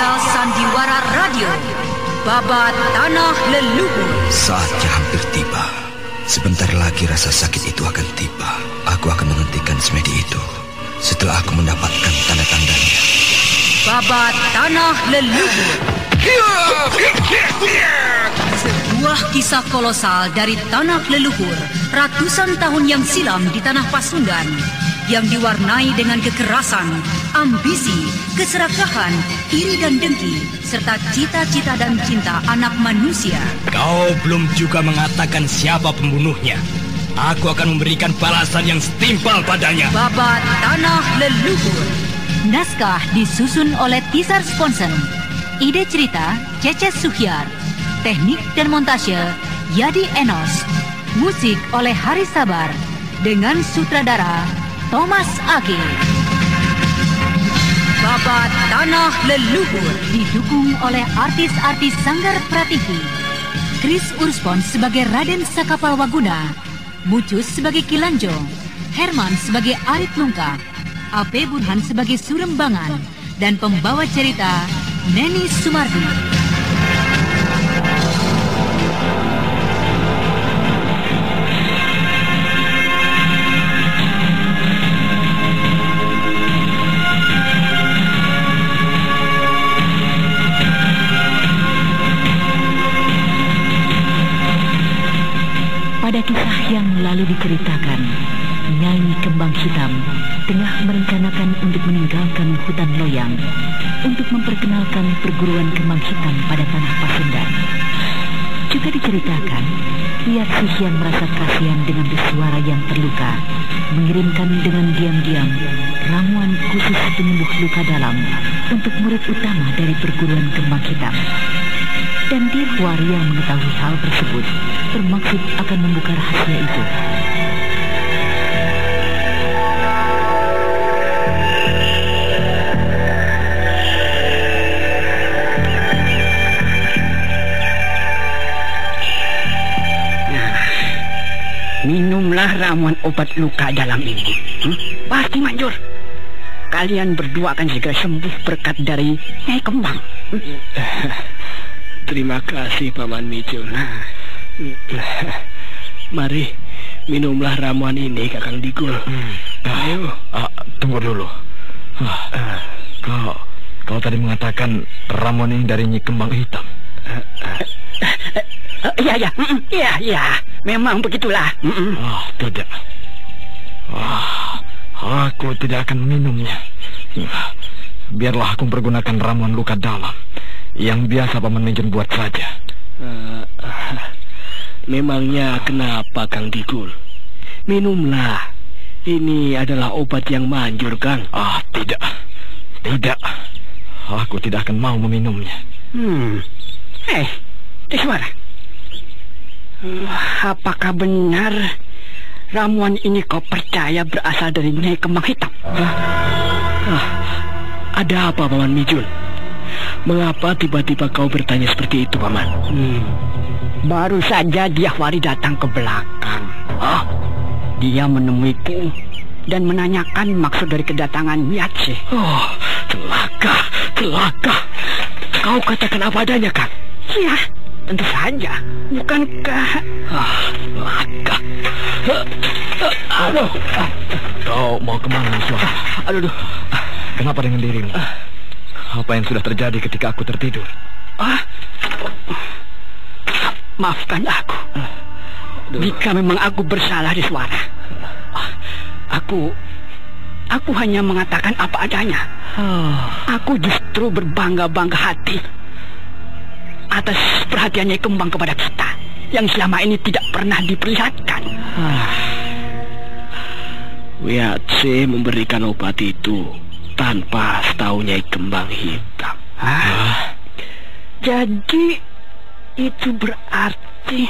Karya Sandiwara Radio, Babat Tanah Leluhur. Saatnya hampir tiba. Sebentar lagi rasa sakit itu akan tiba. Aku akan menghentikan semedi itu setelah aku mendapatkan tanda-tandanya. Babat Tanah Leluhur. Sebuah kisah kolosal dari tanah leluhur ratusan tahun yang silam di tanah Pasundan, yang diwarnai dengan kekerasan, ambisi, keserakahan, iri dan dengki, serta cita-cita dan cinta anak manusia. Kau belum juga mengatakan siapa pembunuhnya. Aku akan memberikan balasan yang setimpal padanya. Babat Tanah Leluhur. Naskah disusun oleh Tisar Sponsen. Ide cerita Cece Suhyar. Teknik dan montase Yadi Enos. Musik oleh Hari Sabar dengan sutradara Thomas Age. Babat Tanah Leluhur didukung oleh artis-artis Sanggar Prativi. Chris Urspon sebagai Raden Sakapal Waguna, Mucus sebagai Kilanjo, Herman sebagai Arit Lungkah, A.P. Burhan sebagai Surembangan, dan pembawa cerita Neni Sumardi. Pada kisah yang lalu diceritakan, Nyai Kembang Hitam tengah merencanakan untuk meninggalkan hutan Loyang untuk memperkenalkan perguruan Kembang Hitam pada tanah Pasundan. Juga diceritakan, Wiyatsih yang merasa kasihan dengan Biswara yang terluka mengirimkan dengan diam-diam ramuan khusus penyembuh luka dalam untuk murid utama dari perguruan Kembang Hitam. Dan Dirwari yang mengetahui hal tersebut bermaksud akan membuka rahasia itu. Minumlah ramuan obat luka dalam ini. Pasti manjur. Kalian berdua akan segera sembuh berkat dari Nyai Kembang. Terima kasih Paman Mijul. Mari minumlah ramuan ini Kakang Digul. Ayo. Tunggu dulu. Kau tadi mengatakan ramuan ini dari Nyai Kembang Hitam. Iya. Memang begitulah. Tidak. Aku tidak akan meminumnya. Biarlah aku pergunakan ramuan luka dalam yang biasa Paman Mijul buat saja. Memangnya kenapa Kang Digul? Minumlah. Ini adalah obat yang manjur, Kang. Tidak. Aku tidak akan mau meminumnya. Tiswara, apakah benar ramuan ini kau percaya berasal dari Nyai Kembang Hitam? Ada apa Paman Mijul? Mengapa tiba-tiba kau bertanya seperti itu, Paman? Baru saja Dirwari datang ke belakang. Dia menemuiku dan menanyakan maksud dari kedatangan Wiyatsih. Celaka. Kau katakan apa adanya, Kang? Ya, tentu saja. Bukankah... Celaka. Kau mau kemana, Miswara? Aduh. Kenapa dengan dirimu? Apa yang sudah terjadi ketika aku tertidur? Maafkan aku. Jika memang aku bersalah, Diswara. Aku hanya mengatakan apa adanya. Aku justru berbangga-bangga hati atas perhatiannya Kembang kepada kita yang selama ini tidak pernah diperlihatkan. Wiyatsih memberikan obat itu tanpa setahu Nyai Kembang Hitam. Jadi itu berarti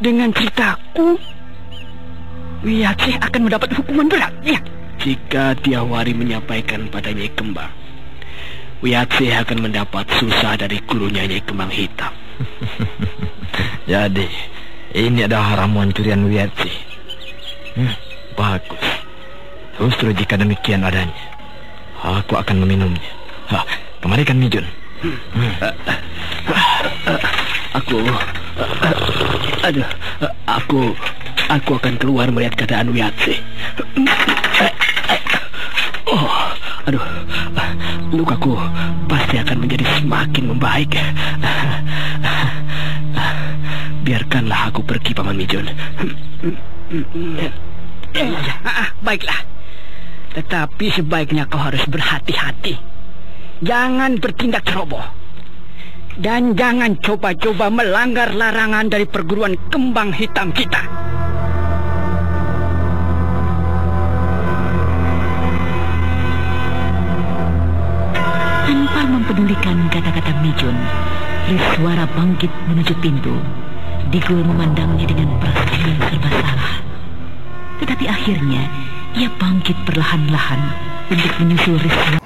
dengan ceritaku Wiyatsih akan mendapat hukuman berat, ya? Jika Dirwari menyampaikan pada Nyai Kembang, Wiyatsih akan mendapat susah dari gurunya Nyai Kembang Hitam. Jadi ini adalah ramuan curian Wiyatsih. Bagus. Justru jika demikian adanya, aku akan meminumnya. Kemarikan Mijun. Aku akan keluar melihat keadaan Wiyatse. Lukaku pasti akan menjadi semakin membaik. Biarkanlah aku pergi, Paman Mijun. Baiklah. Tetapi sebaiknya kau harus berhati-hati. Jangan bertindak ceroboh. Dan jangan coba-coba melanggar larangan dari perguruan kembang hitam kita. Tanpa mempedulikan kata-kata Mijun, Riswara bangkit menuju pintu. Digul memandangnya dengan perasaan yang serba salah. Tetapi akhirnya ia bangkit perlahan-lahan untuk menyusul Riswara.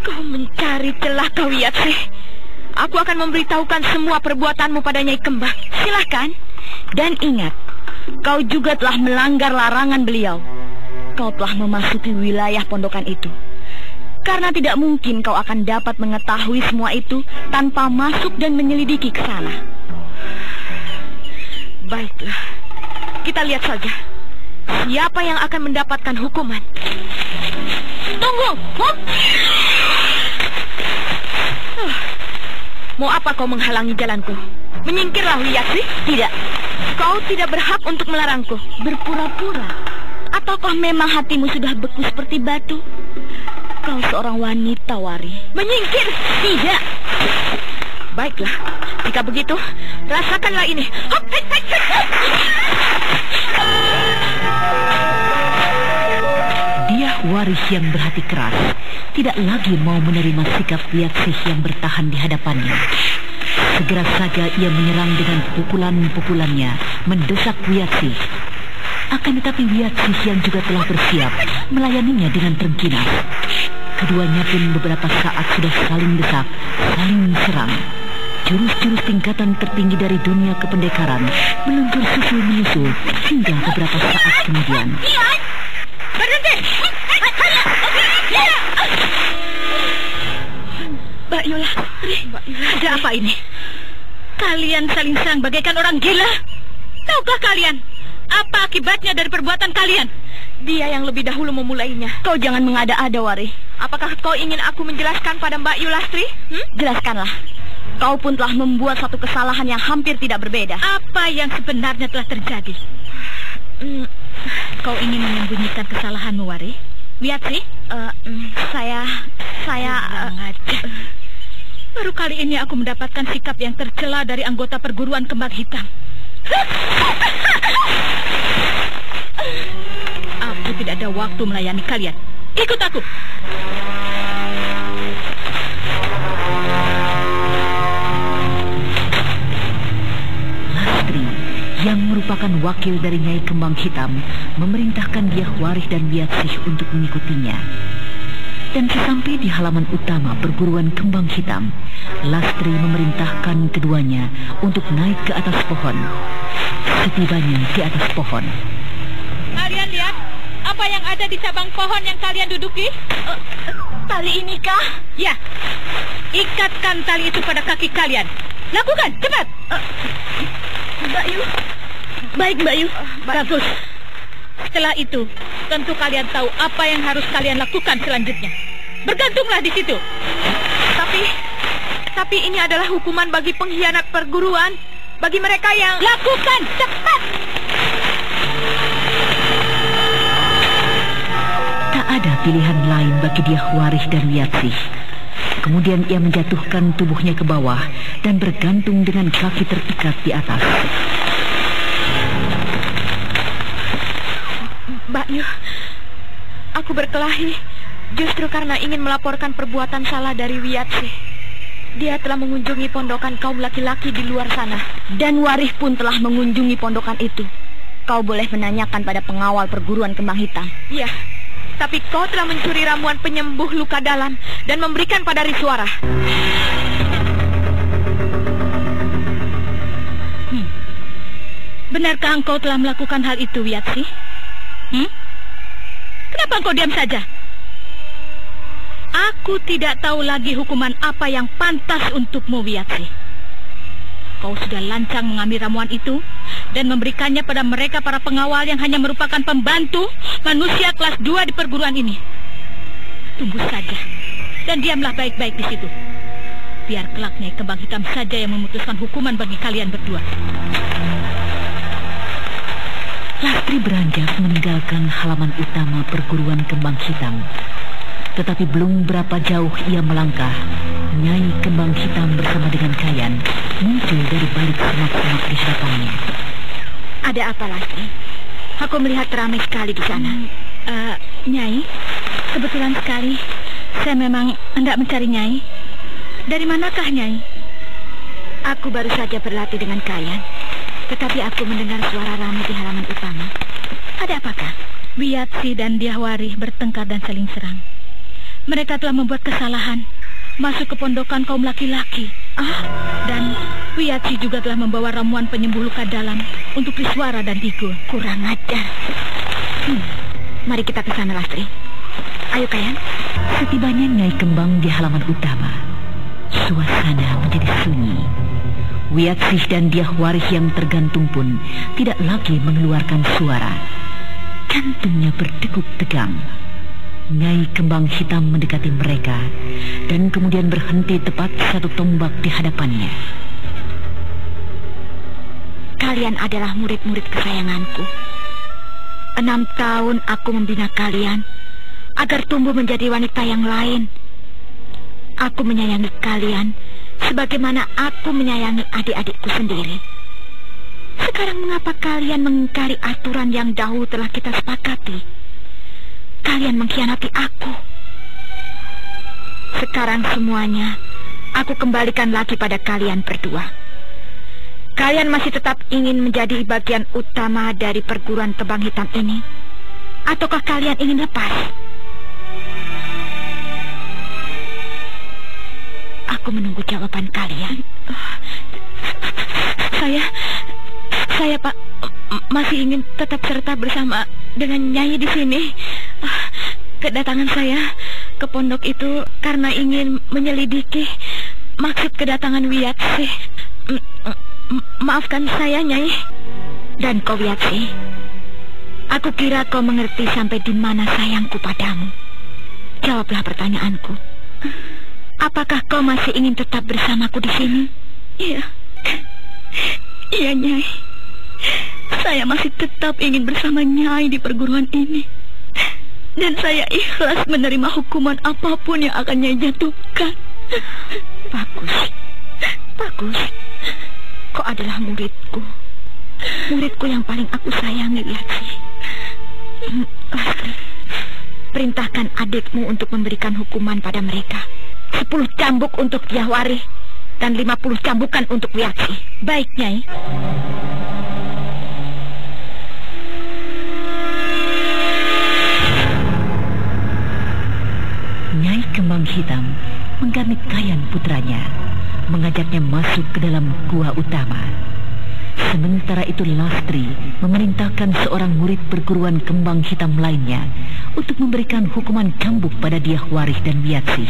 Kau mencari celah, kau Wiyatse. Aku akan memberitahukan semua perbuatanmu pada Nyai Kembang. Silahkan. Dan ingat, kau juga telah melanggar larangan beliau. Kau telah memasuki wilayah pondokan itu. Karena tidak mungkin kau akan dapat mengetahui semua itu tanpa masuk dan menyelidiki ke sana. Baiklah, kita lihat saja siapa yang akan mendapatkan hukuman. Tunggu! Mau apa kau menghalangi jalanku? Menyingkirlah, Wiyatse. Tidak. Kau tidak berhak untuk melarangku. Berpura-pura? Ataukah memang hatimu sudah beku seperti batu? Kau Kau seorang wanita, Wari. Menyingkir! Tidak! Baiklah, jika begitu, rasakanlah ini. Hop, hei, hei, hei. Dia Waris yang berhati keras tidak lagi mau menerima sikap Wiyatsih yang bertahan di hadapannya. Segera saja ia menyerang dengan pukulan-pukulannya, mendesak Wiyatsih. Akan tetapi Wiyatsih yang juga telah bersiap melayaninya dengan terengginas. Keduanya pun beberapa saat sudah saling desak, saling serang. Jurus-jurus tingkatan tertinggi dari dunia kependekaran meluncur susul-menyusul hingga beberapa saat kemudian. Berhenti! Mbak Yula, ada apa ini? Kalian saling serang bagaikan orang gila. Tahukah kalian apa akibatnya dari perbuatan kalian? Dia yang lebih dahulu memulainya. Kau jangan mengada-ada, Wari. Apakah kau ingin aku menjelaskan pada Mbak Yulastri? Jelaskanlah. Kau pun telah membuat satu kesalahan yang hampir tidak berbeda. Apa yang sebenarnya telah terjadi? Kau ingin menyembunyikan kesalahanmu, Wari? Wiyatsih? Saya... Baru kali ini aku mendapatkan sikap yang tercela dari anggota perguruan kembang hitam. Aku tidak ada waktu melayani kalian. Ikut aku. Lastri yang merupakan wakil dari Nyai Kembang Hitam memerintahkan Dyah Waris dan Wiyatsih untuk mengikutinya. Dan sesampai di halaman utama perguruan Kembang Hitam, Lastri memerintahkan keduanya untuk naik ke atas pohon. Setibanya di atas pohon, Kalian lihat apa yang ada di cabang pohon yang kalian duduki? Tali ini kah? Ya. Ikatkan tali itu pada kaki kalian. Lakukan, cepat. Mbak Yu. Baik, Mbak Yu. Bagus. Setelah itu, tentu kalian tahu apa yang harus kalian lakukan selanjutnya. Bergantunglah di situ. Tapi ini adalah hukuman bagi pengkhianat perguruan. Bagi mereka yang... Lakukan, cepat! tak ada pilihan lain bagi Dyah Waris dan Wiyatsih. Kemudian ia menjatuhkan tubuhnya ke bawah dan bergantung dengan kaki terikat di atas. Mbak Yu, aku berkelahi justru karena ingin melaporkan perbuatan salah dari Wiyatsih. Dia telah mengunjungi pondokan kaum laki-laki di luar sana. Dan Waris pun telah mengunjungi pondokan itu. Kau boleh menanyakan pada pengawal perguruan Kembang Hitam. Iya, tapi kau telah mencuri ramuan penyembuh luka dalam dan memberikan pada Riswara. Benarkah engkau telah melakukan hal itu, Wiyatsih? Kenapa engkau diam saja? Aku tidak tahu lagi hukuman apa yang pantas untukmu, Wiyatsih. Kau sudah lancang mengambil ramuan itu dan memberikannya pada mereka para pengawal yang hanya merupakan pembantu manusia kelas 2 di perguruan ini. Tunggu saja dan diamlah baik-baik di situ. Biar kelak Nyai Kembang Hitam saja yang memutuskan hukuman bagi kalian berdua. Lastri beranjak meninggalkan halaman utama perguruan Kembang Hitam. Tetapi belum berapa jauh ia melangkah, Nyai Kembang Hitam bersama dengan Kayan muncul dari balik semak-semak di hadapannya. Ada apa, Lastri? Aku melihat ramai sekali di sana. Nyai, kebetulan sekali saya memang hendak mencari Nyai. Dari manakah Nyai? Aku baru saja berlatih dengan Kayan, tetapi aku mendengar suara ramai di halaman utama. Ada apakah? Wiyatsih dan Dyah Waris bertengkar dan saling serang. Mereka telah membuat kesalahan, masuk ke pondokan kaum laki-laki. Dan Wiyatsih juga telah membawa ramuan penyembuh luka dalam untuk Riswara dan Digo. Kurang ajar. Mari kita ke sana, Lastri. Ayo, Kayan. Setibanya Nyai Kembang di halaman utama, suasana menjadi sunyi. Wiyatsih dan Dyah Waris yang tergantung pun tidak lagi mengeluarkan suara. Jantungnya berdegup tegang. Nyai Kembang Hitam mendekati mereka dan kemudian berhenti tepat satu tombak di hadapannya. Kalian adalah murid-murid kesayanganku. 6 tahun aku membina kalian. agar tumbuh menjadi wanita yang lain. Aku menyayangi kalian sebagaimana aku menyayangi adik-adikku sendiri. Sekarang mengapa kalian mengingkari aturan yang dahulu telah kita sepakati? Kalian mengkhianati aku. Sekarang semuanya aku kembalikan lagi pada kalian berdua. Kalian masih tetap ingin menjadi bagian utama dari perguruan kembang hitam ini? Ataukah kalian ingin lepas? Aku menunggu jawaban kalian. Saya Pak, masih ingin tetap serta bersama dengan Nyai di sini. Kedatangan saya ke pondok itu karena ingin menyelidiki maksud kedatangan Wiyatsi. Maafkan saya, Nyai. Dan kau, Wiyatsi, aku kira kau mengerti sampai di mana sayangku padamu. Jawablah pertanyaanku. Apakah kau masih ingin tetap bersamaku di sini? Iya. Iya, Nyai. Saya masih tetap ingin bersama Nyai di perguruan ini. Dan saya ikhlas menerima hukuman apapun yang akan Nyai jatuhkan. Bagus. Bagus. Kau adalah muridku. Muridku yang paling aku sayangi, Wiyatsi. Lastri, perintahkan adikmu untuk memberikan hukuman pada mereka. 10 cambuk untuk Diahwari dan 50 cambukan untuk Wiyatsi. Baik, Nyai. Nyai Kembang Hitam menggamit Kayan putranya, mengajaknya masuk ke dalam gua utama. Sementara itu Lastri memerintahkan seorang murid perguruan Kembang Hitam lainnya untuk memberikan hukuman cambuk pada Diahwari dan Wiyatsi.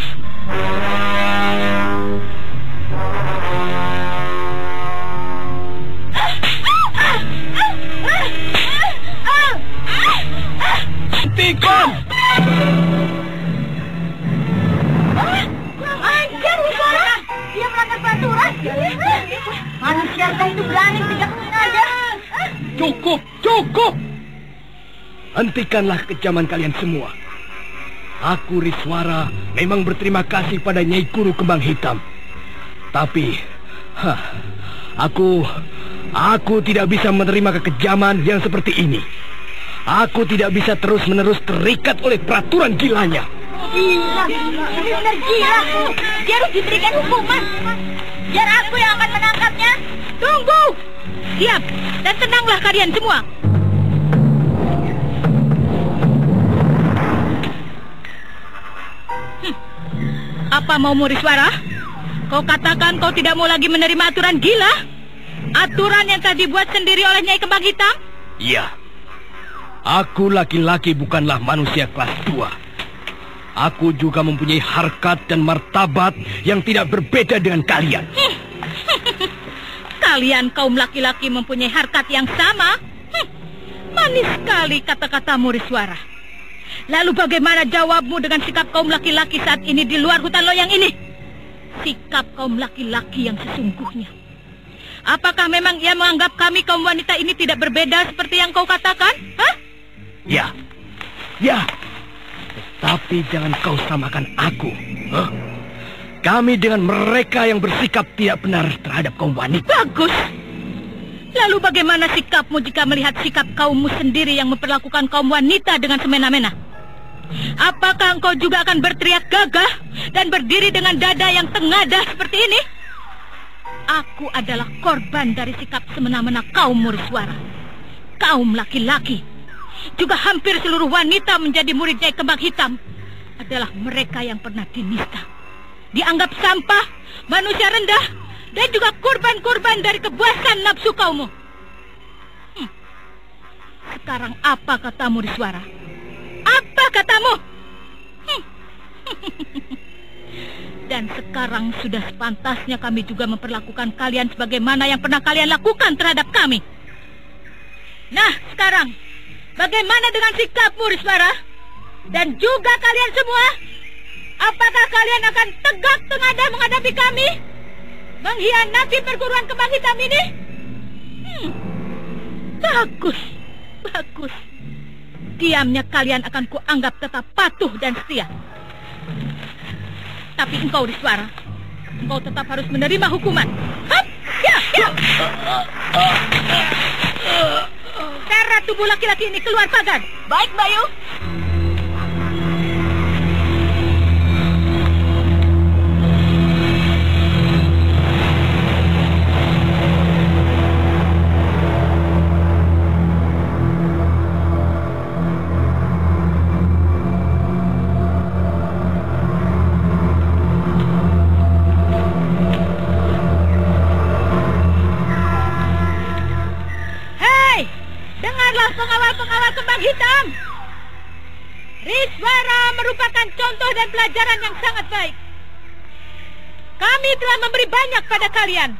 Hentikan! Kurang ajar, Wikara. Dia melanggar peraturan. Manusia itu berani tidak sengaja. Cukup! Hentikanlah kekejaman kalian semua. Aku, Riswara, memang berterima kasih pada Nyai Guru Kembang Hitam. Tapi, aku tidak bisa menerima kekejaman yang seperti ini. Aku tidak bisa terus-menerus terikat oleh peraturan gilanya. Gila, ini benar gila. Dia harus diberikan hukuman. Biar aku yang akan menangkapnya. Tunggu. Siap, dan tenanglah kalian semua. Apa maumu, Riswara? Kau katakan kau tidak mau lagi menerima aturan gila? Aturan yang telah dibuat sendiri oleh Nyai Kembang Hitam? Iya. Aku laki-laki bukanlah manusia kelas 2. Aku juga mempunyai harkat dan martabat yang tidak berbeda dengan kalian. Kalian kaum laki-laki mempunyai harkat yang sama? Manis sekali kata-katamu, Riswara. Lalu bagaimana jawabmu dengan sikap kaum laki-laki saat ini di luar hutan loyang ini? Sikap kaum laki-laki yang sesungguhnya. Apakah memang ia menganggap kami kaum wanita ini tidak berbeda seperti yang kau katakan? Hah? Ya. Tetapi jangan kau samakan aku. Kami dengan mereka yang bersikap tidak benar terhadap kaum wanita. Bagus. Lalu bagaimana sikapmu jika melihat sikap kaummu sendiri yang memperlakukan kaum wanita dengan semena-mena? Apakah engkau juga akan berteriak gagah dan berdiri dengan dada yang tengadah seperti ini? Aku adalah korban dari sikap semena-mena kaum Riswara. Kaum laki-laki, juga hampir seluruh wanita menjadi murid Nyai Kembang Hitam adalah mereka yang pernah dinista, dianggap sampah, manusia rendah, dan juga kurban-kurban dari kepuasan nafsu kaummu. Sekarang apa katamu, Riswara? Apa katamu? Dan sekarang sudah sepantasnya kami juga memperlakukan kalian sebagaimana yang pernah kalian lakukan terhadap kami. Nah, sekarang bagaimana dengan sikapmu, Riswara? Dan juga kalian semua? Apakah kalian akan tegak tengadah menghadapi kami? Mengkhianati perguruan Kembang Hitam ini? Bagus. diamnya kalian akan kuanggap tetap patuh dan setia. Tapi engkau Riswara, engkau tetap harus menerima hukuman. Hop! Ya! Seret tubuh laki-laki ini keluar pagar. Baik, Bayu. Pengawal kembang hitam. Riswara merupakan contoh dan pelajaran yang sangat baik. Kami telah memberi banyak pada kalian.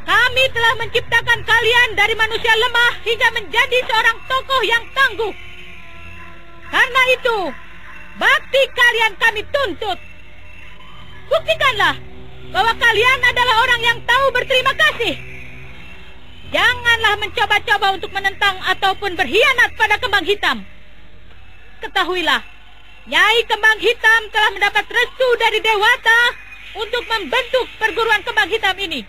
Kami telah menciptakan kalian dari manusia lemah hingga menjadi seorang tokoh yang tangguh. Karena itu, bakti kalian kami tuntut. Buktikanlah bahwa kalian adalah orang yang tahu berterima kasih. Janganlah mencoba-coba untuk menentang ataupun berkhianat pada kembang hitam. Ketahuilah, Nyai Kembang Hitam telah mendapat restu dari Dewata untuk membentuk perguruan kembang hitam ini.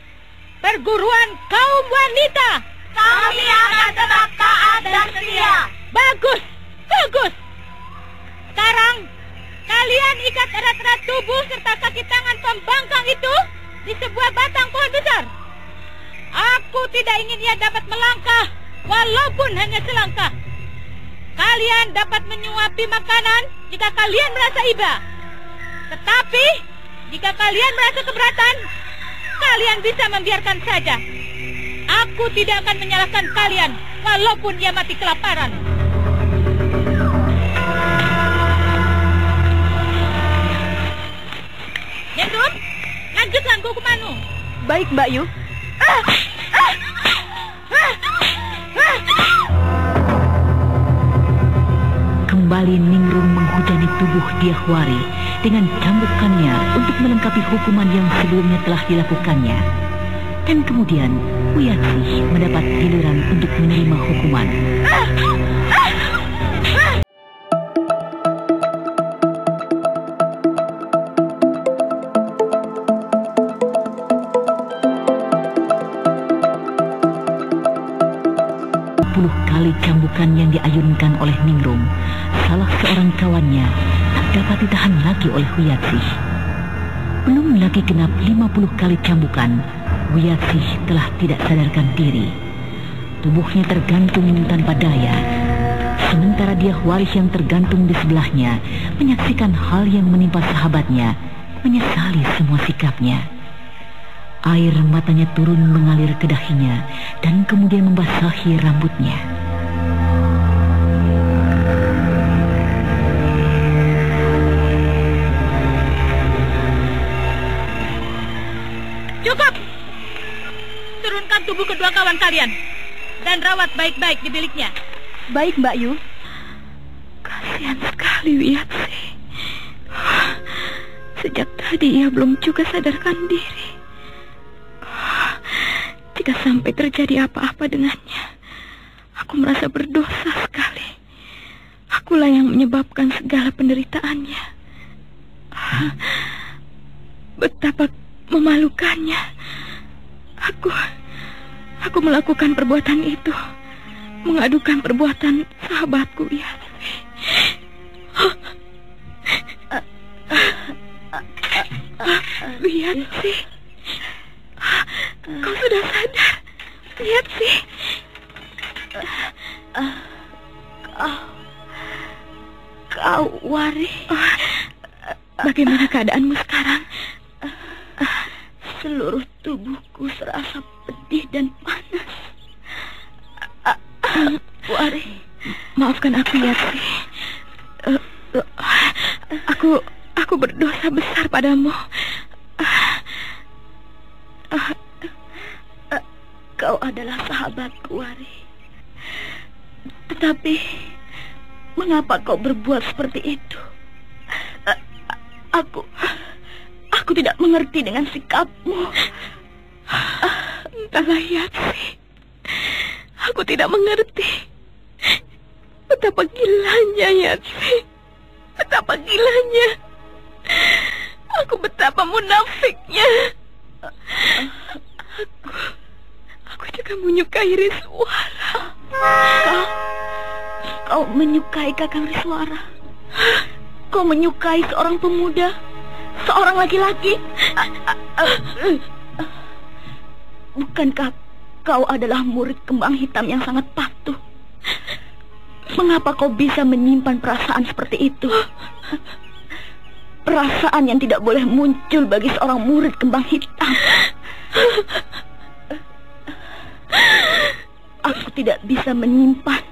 Perguruan kaum wanita. Kami akan tetap taat dan setia. Bagus, bagus. Sekarang, kalian ikat erat-erat tubuh serta kaki tangan pembangkang itu di sebuah batang pohon besar. Aku tidak ingin ia dapat melangkah, walaupun hanya selangkah. Kalian dapat menyuapi makanan jika kalian merasa iba. Tetapi, jika kalian merasa keberatan, kalian bisa membiarkan saja. Aku tidak akan menyalahkan kalian, walaupun ia mati kelaparan. Nyendut, lanjutkan hukumanmu. Baik, Mbak Yu. Kembali Ningrum menghujani tubuh Diahwari dengan cambukannya untuk melengkapi hukuman yang sebelumnya telah dilakukannya. Dan kemudian Wiyatsih mendapat giliran untuk menerima hukuman. Kali cambukan yang diayunkan oleh Ningrum, salah seorang kawannya tak dapat ditahan lagi oleh Wiyatsih. Belum lagi genap 50 kali cambukan, Wiyatsih telah tidak sadarkan diri. Tubuhnya tergantung tanpa daya. Sementara Diahwaris yang tergantung di sebelahnya menyaksikan hal yang menimpa sahabatnya, menyesali semua sikapnya. Air matanya turun mengalir ke dahinya dan kemudian membasahi rambutnya. Cukup! Turunkan tubuh kedua kawan kalian dan rawat baik-baik di biliknya. Baik, Mbak Yu. Kasihan sekali Wiyatsih. Sejak tadi ia belum juga sadarkan diri. Jika sampai terjadi apa-apa dengannya, aku merasa berdosa sekali. Akulah yang menyebabkan segala penderitaannya. Betapa memalukannya. Aku melakukan perbuatan itu, mengadukan perbuatan sahabatku Wiyatsih. Wiyatsih, kau sudah sadar? Wiyatsih. Kau Wari. Bagaimana keadaanmu sekarang? Seluruh tubuhku serasa pedih dan panas. Wari, maafkan aku Wiyatsih. Aku berdosa besar padamu. Kau adalah sahabatku, Wari. Tetapi, mengapa kau berbuat seperti itu? Aku tidak mengerti dengan sikapmu. Entahlah, Yatsih. Aku tidak mengerti. Betapa gilanya, Yatsi. Betapa gilanya. Aku betapa munafiknya. Aku juga menyukai Riswara. Kau menyukai Kakang Riswara? Kau menyukai seorang pemuda, seorang laki-laki? Bukankah kau adalah murid kembang hitam yang sangat patuh? Mengapa kau bisa menyimpan perasaan seperti itu? Perasaan yang tidak boleh muncul bagi seorang murid kembang hitam. Aku tidak bisa menyimpan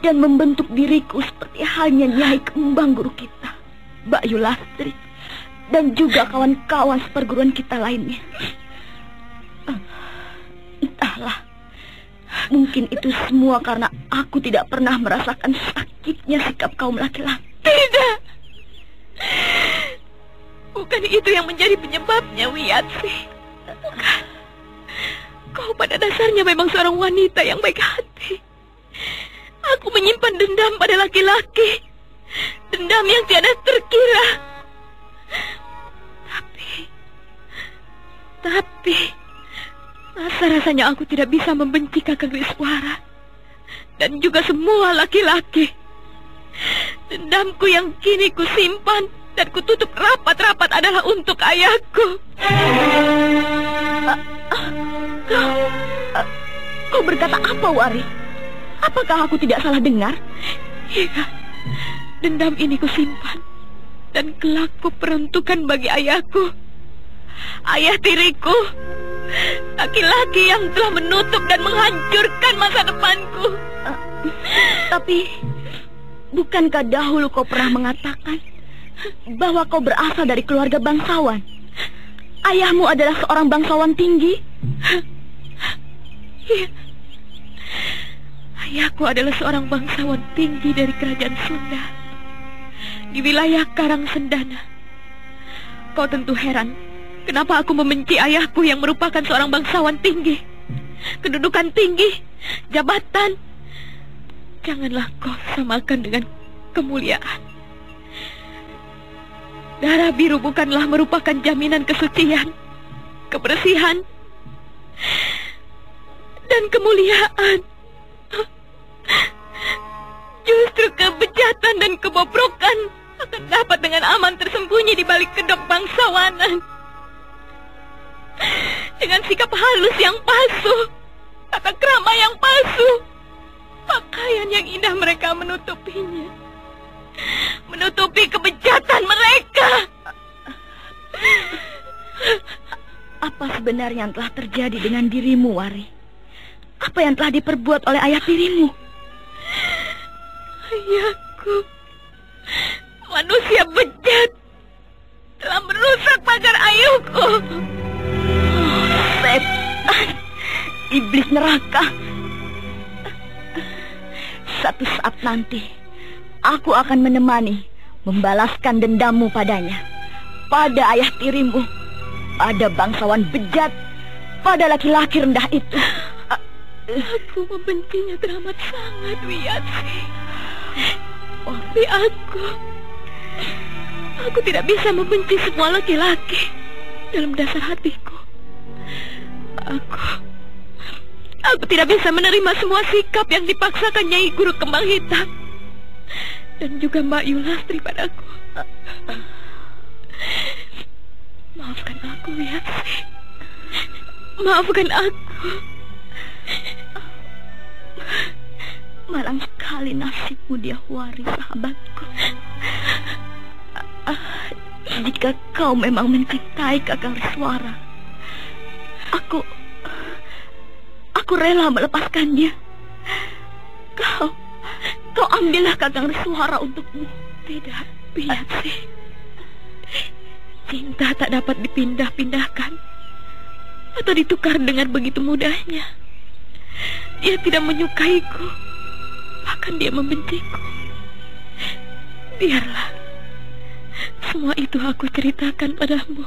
dan membentuk diriku seperti halnya Nyai Kembang guru kita, Mbak Yulastri, dan juga kawan-kawan seperguruan kita lainnya. Entahlah, mungkin itu semua karena aku tidak pernah merasakan sakitnya sikap kaum laki-laki. Tidak, bukan itu yang menjadi penyebabnya, Wiyatsi. Bukan. Kau pada dasarnya memang seorang wanita yang baik hati. Aku menyimpan dendam pada laki-laki, dendam yang tiada terkira. Tapi rasa-rasanya aku tidak bisa membenci Kakang Riswara dan juga semua laki-laki. Dendamku yang kini kusimpan dan kututup rapat-rapat adalah untuk ayahku. Kau berkata apa, Wari? Apakah aku tidak salah dengar? Iya, dendam ini kusimpan dan kelak kuperuntukkan bagi ayahku, ayah tiriku, laki-laki yang telah menutup dan menghancurkan masa depanku. Tapi bukankah dahulu kau pernah mengatakan bahwa kau berasal dari keluarga bangsawan? Ayahmu adalah seorang bangsawan tinggi. Iya, ayahku adalah seorang bangsawan tinggi dari kerajaan Sunda di wilayah Karangsendana. Kau tentu heran kenapa aku membenci ayahku yang merupakan seorang bangsawan tinggi, kedudukan tinggi, jabatan. Janganlah kau samakan dengan kemuliaan. Darah biru bukanlah merupakan jaminan kesucian, kebersihan, dan kemuliaan. Justru kebejatan dan kebobrokan akan dapat dengan aman tersembunyi di balik kedok bangsawanan. Dengan sikap halus yang palsu, tata krama yang palsu, pakaian yang indah mereka menutupinya, menutupi kebejatan mereka. Apa sebenarnya yang telah terjadi dengan dirimu, Wari? Apa yang telah diperbuat oleh ayah tirimu? Ayahku, manusia bejat, telah merusak pagar ayahku. Setan, iblis neraka. Satu saat nanti aku akan menemani, membalaskan dendammu padanya, pada ayah tirimu, pada bangsawan bejat, pada laki-laki rendah itu. Aku membencinya teramat sangat, Wiyatsi. Tapi aku tidak bisa membenci semua laki-laki dalam dasar hatiku. Aku tidak bisa menerima semua sikap yang dipaksakan Nyai Guru Kembang Hitam dan juga Mbak Yulastri padaku. Maafkan aku, Wiyatsi. Maafkan aku. Malang sekali nasibmu, Diahwari, sahabatku. Jika kau memang mencintai Kakang Riswara, aku rela melepaskannya. Kau ambillah Kakang Riswara untukmu. Tidak, Wiyatsi. Cinta tak dapat dipindah-pindahkan atau ditukar dengan begitu mudahnya. Dia tidak menyukaiku, bahkan dia membenciku. Biarlah semua itu aku ceritakan padamu,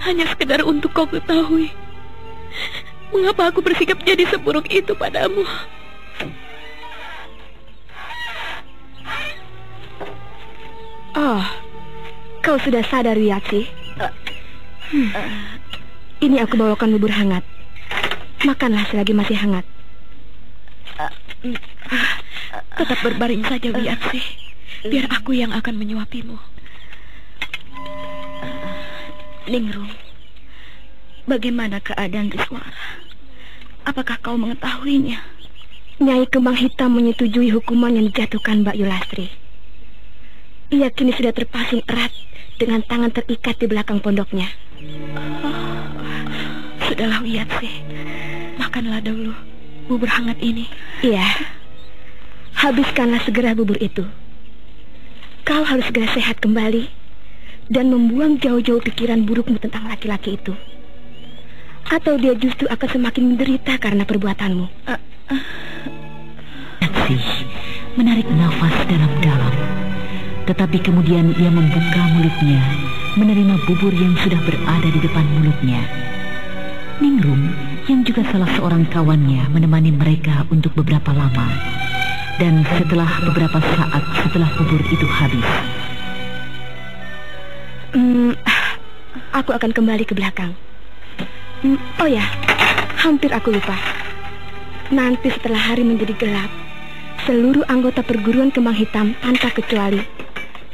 hanya sekedar untuk kau ketahui mengapa aku bersikap jadi seburuk itu padamu. Kau sudah sadar, Wiyatsi? Ini aku bawakan bubur hangat. Makanlah selagi masih hangat. Tetap berbaring saja, Wiyatsi. Biar aku yang akan menyuapimu. Ningrum, bagaimana keadaan Riswara? Apakah kau mengetahuinya? Nyai Kembang Hitam menyetujui hukuman yang dijatuhkan Mbak Yulastri. Ia kini sudah terpasung erat dengan tangan terikat di belakang pondoknya. Sudahlah, Wiyatsi. Makanlah dulu bubur hangat ini. Iya. Habiskanlah segera bubur itu. Kau harus segera sehat kembali dan membuang jauh-jauh pikiran burukmu tentang laki-laki itu. Atau dia justru akan semakin menderita karena perbuatanmu. Wiyatsi menarik nafas dalam-dalam. Tetapi kemudian ia membuka mulutnya, menerima bubur yang sudah berada di depan mulutnya. Ningrum, yang juga salah seorang kawannya, menemani mereka untuk beberapa lama. Dan setelah beberapa saat setelah bubur itu habis, aku akan kembali ke belakang. Oh ya, hampir aku lupa. Nanti setelah hari menjadi gelap, seluruh anggota perguruan Kembang Hitam tanpa kecuali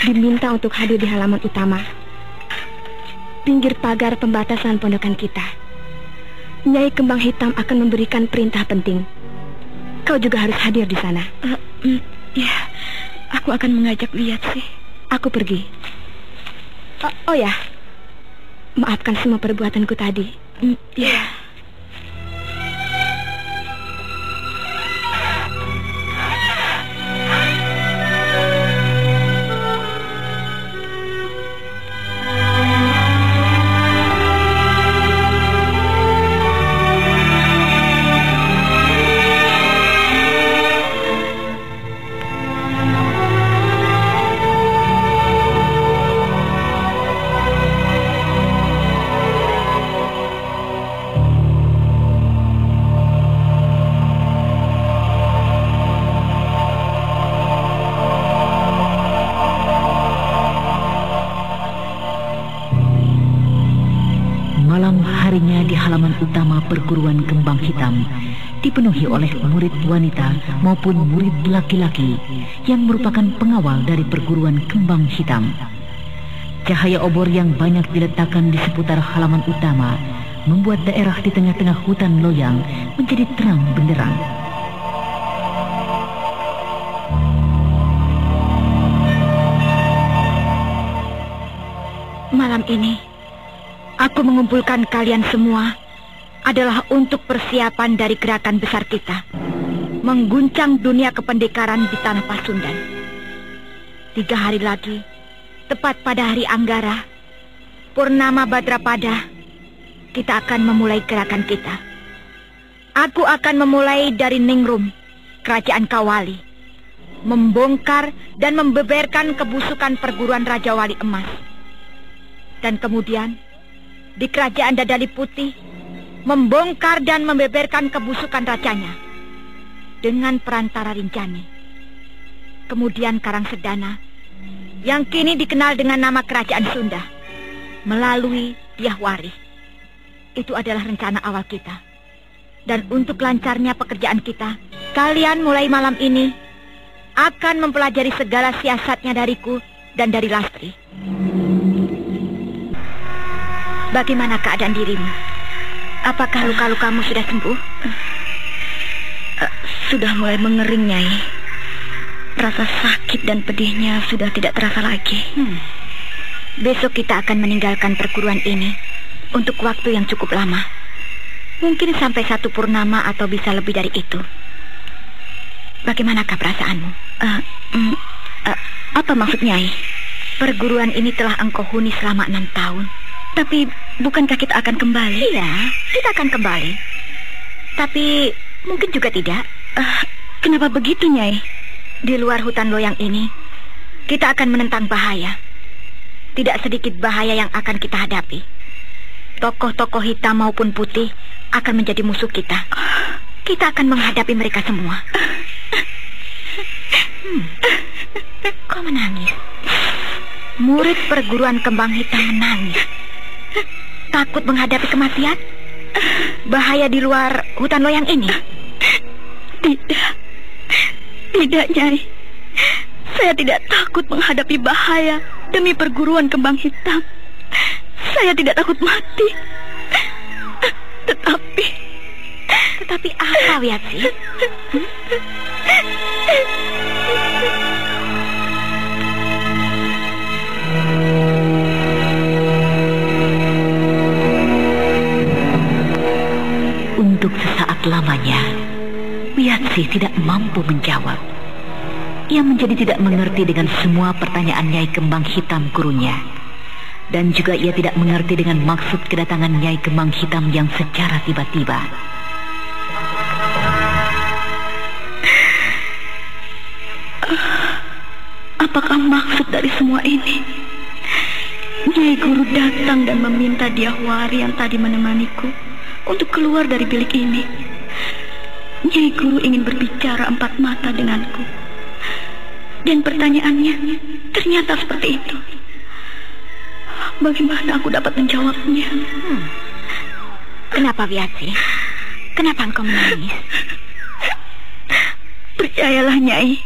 diminta untuk hadir di halaman utama, pinggir pagar pembatasan pondokan kita. Nyai Kembang Hitam akan memberikan perintah penting. Kau juga harus hadir di sana. Ya, aku akan mengajak Wiyatsi. Aku pergi. Oh ya, maafkan semua perbuatanku tadi. Ya. harinya di halaman utama perguruan Kembang Hitam dipenuhi oleh murid wanita maupun murid laki-laki yang merupakan pengawal dari perguruan Kembang Hitam. Cahaya obor yang banyak diletakkan di seputar halaman utama membuat daerah di tengah-tengah hutan loyang menjadi terang benderang. Malam ini, aku mengumpulkan kalian semua adalah untuk persiapan dari gerakan besar kita, mengguncang dunia kependekaran di tanah Pasundan. 3 hari lagi, tepat pada hari Anggara, Purnama Badrapada, kita akan memulai gerakan kita. Aku akan memulai dari Ningrum, kerajaan Kawali, membongkar dan membeberkan kebusukan perguruan Raja Wali Emas. Dan kemudian, di kerajaan Dadali Putih, membongkar dan membeberkan kebusukan rajanya dengan perantara Rinjani. Kemudian Karangsedana, yang kini dikenal dengan nama Kerajaan Sunda, melalui Diahwari. Itu adalah rencana awal kita. Dan untuk lancarnya pekerjaan kita, kalian mulai malam ini akan mempelajari segala siasatnya dariku dan dari Lastri. Bagaimana keadaan dirimu? Apakah luka-lukamu sudah sembuh? Sudah mulai mengering, Nyai. Rasa sakit dan pedihnya sudah tidak terasa lagi. Besok kita akan meninggalkan perguruan ini untuk waktu yang cukup lama. Mungkin sampai 1 purnama atau bisa lebih dari itu. Bagaimanakah perasaanmu? Apa maksud Nyai? Perguruan ini telah engkau huni selama 6 tahun. Tapi bukankah kita akan kembali? Iya, kita akan kembali. Tapi mungkin juga tidak. Kenapa begitu, Nyai? Di luar hutan loyang ini, kita akan menentang bahaya. Tidak sedikit bahaya yang akan kita hadapi. Tokoh-tokoh hitam maupun putih akan menjadi musuh kita. Kita akan menghadapi mereka semua. Kok menangis? murid perguruan kembang hitam menangis. Takut menghadapi kematian? Bahaya di luar hutan loyang ini? Tidak, Nyai. Saya tidak takut menghadapi bahaya demi perguruan kembang hitam. Saya tidak takut mati. Tetapi apa, Wiyatsi? Untuk sesaat lamanya, Wiyatsi tidak mampu menjawab. Ia menjadi tidak mengerti dengan semua pertanyaan Nyai Kembang Hitam gurunya. Dan juga ia tidak mengerti dengan maksud kedatangan Nyai Kembang Hitam yang secara tiba-tiba. Apakah maksud dari semua ini? Nyai Guru datang dan meminta Diahwari yang tadi menemaniku untuk keluar dari bilik ini. Nyai Guru ingin berbicara empat mata denganku. Dan pertanyaannya ternyata seperti itu. Bagaimana aku dapat menjawabnya? Kenapa, Wiyatsi? Kenapa engkau menangis? Percayalah, Nyai,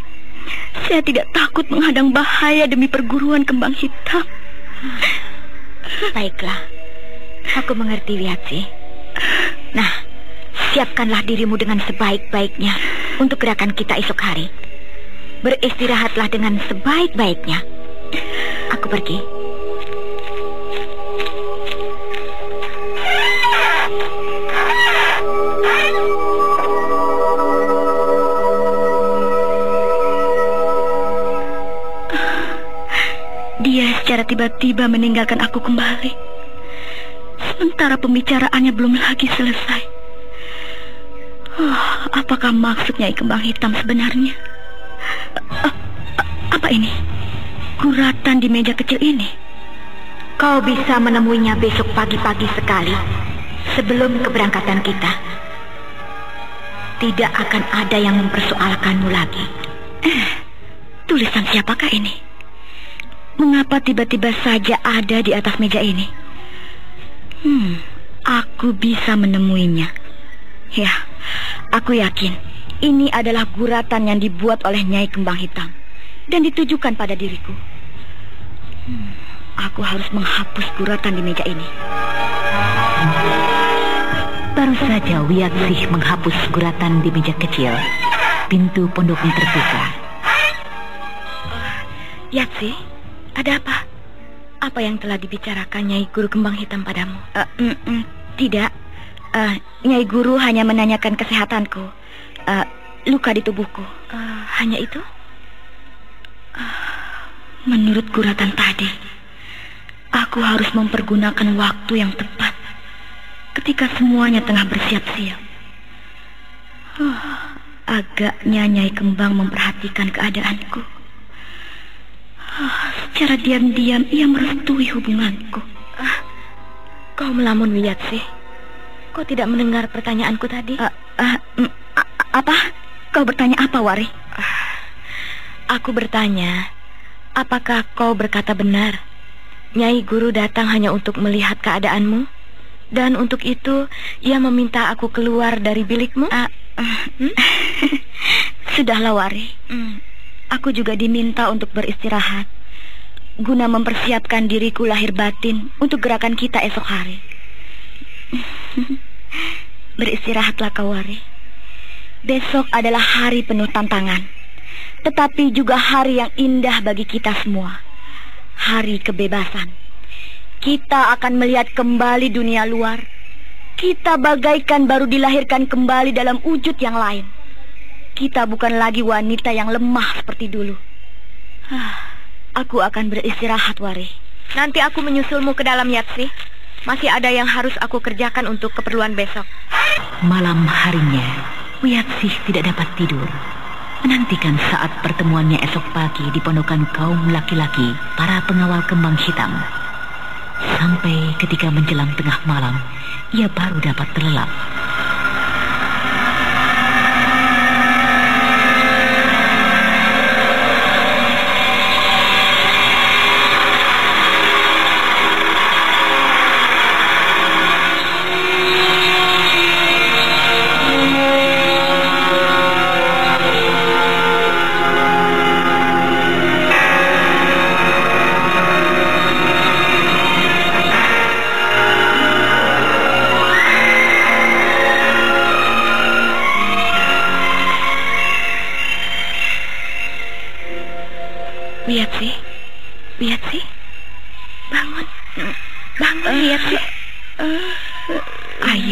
saya tidak takut menghadang bahaya demi perguruan kembang hitam. Baiklah, aku mengerti, Wiyatsi. Nah, siapkanlah dirimu dengan sebaik-baiknya untuk gerakan kita esok hari. Beristirahatlah dengan sebaik-baiknya. Aku pergi. Dia secara tiba-tiba meninggalkan aku kembali. Sementara pembicaraannya belum lagi selesai. Apakah maksud Nyai Kembang Hitam sebenarnya? Apa ini? Guratan di meja kecil ini? Kau bisa menemuinya besok pagi-pagi sekali, sebelum keberangkatan kita. Tidak akan ada yang mempersoalkanmu lagi. Tulisan siapakah ini? Mengapa tiba-tiba saja ada di atas meja ini? Aku bisa menemuinya. Ya, aku yakin ini adalah guratan yang dibuat oleh Nyai Kembang Hitam dan ditujukan pada diriku. Aku harus menghapus guratan di meja ini. Baru saja Wiyatsi menghapus guratan di meja kecil, pintu pondoknya terbuka. Yatsi, ada apa? Apa yang telah dibicarakan Nyai Guru Kembang Hitam padamu? Tidak. Nyai Guru hanya menanyakan kesehatanku. Luka di tubuhku. Hanya itu? Menurut guratan tadi, aku harus mempergunakan waktu yang tepat ketika semuanya tengah bersiap-siap. Agaknya Nyai Kembang memperhatikan keadaanku. Secara diam-diam ia merestui hubunganku. Kau melamun, Wiyatsi. Kau tidak mendengar pertanyaanku tadi? Apa? Kau bertanya apa, Wari? Aku bertanya, apakah kau berkata benar? Nyai Guru datang hanya untuk melihat keadaanmu, dan untuk itu ia meminta aku keluar dari bilikmu? Sudahlah, Wari. Aku juga diminta untuk beristirahat, guna mempersiapkan diriku lahir batin untuk gerakan kita esok hari. Beristirahatlah kau, Wari. Besok adalah hari penuh tantangan, tetapi juga hari yang indah bagi kita semua. Hari kebebasan. Kita akan melihat kembali dunia luar. Kita bagaikan baru dilahirkan kembali dalam wujud yang lain. Kita bukan lagi wanita yang lemah seperti dulu. Aku akan beristirahat, Wari. Nanti aku menyusulmu ke dalam, Yatsi. Masih ada yang harus aku kerjakan untuk keperluan besok. Malam harinya, Wiyatsi tidak dapat tidur, menantikan saat pertemuannya esok pagi di pondokan kaum laki-laki para pengawal kembang hitam. Sampai ketika menjelang tengah malam, ia baru dapat terlelap.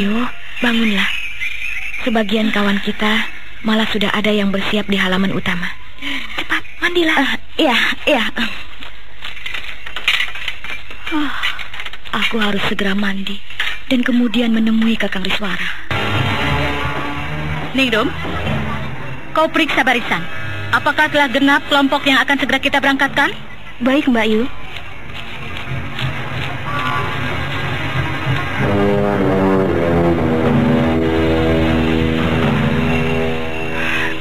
Ayo, bangunlah. Sebagian kawan kita malah sudah ada yang bersiap di halaman utama. Cepat, mandilah. Iya. Aku harus segera mandi dan kemudian menemui Kakang Riswara. Ningrum, kau periksa barisan. Apakah telah genap kelompok yang akan segera kita berangkatkan? Baik, Mbak Yu.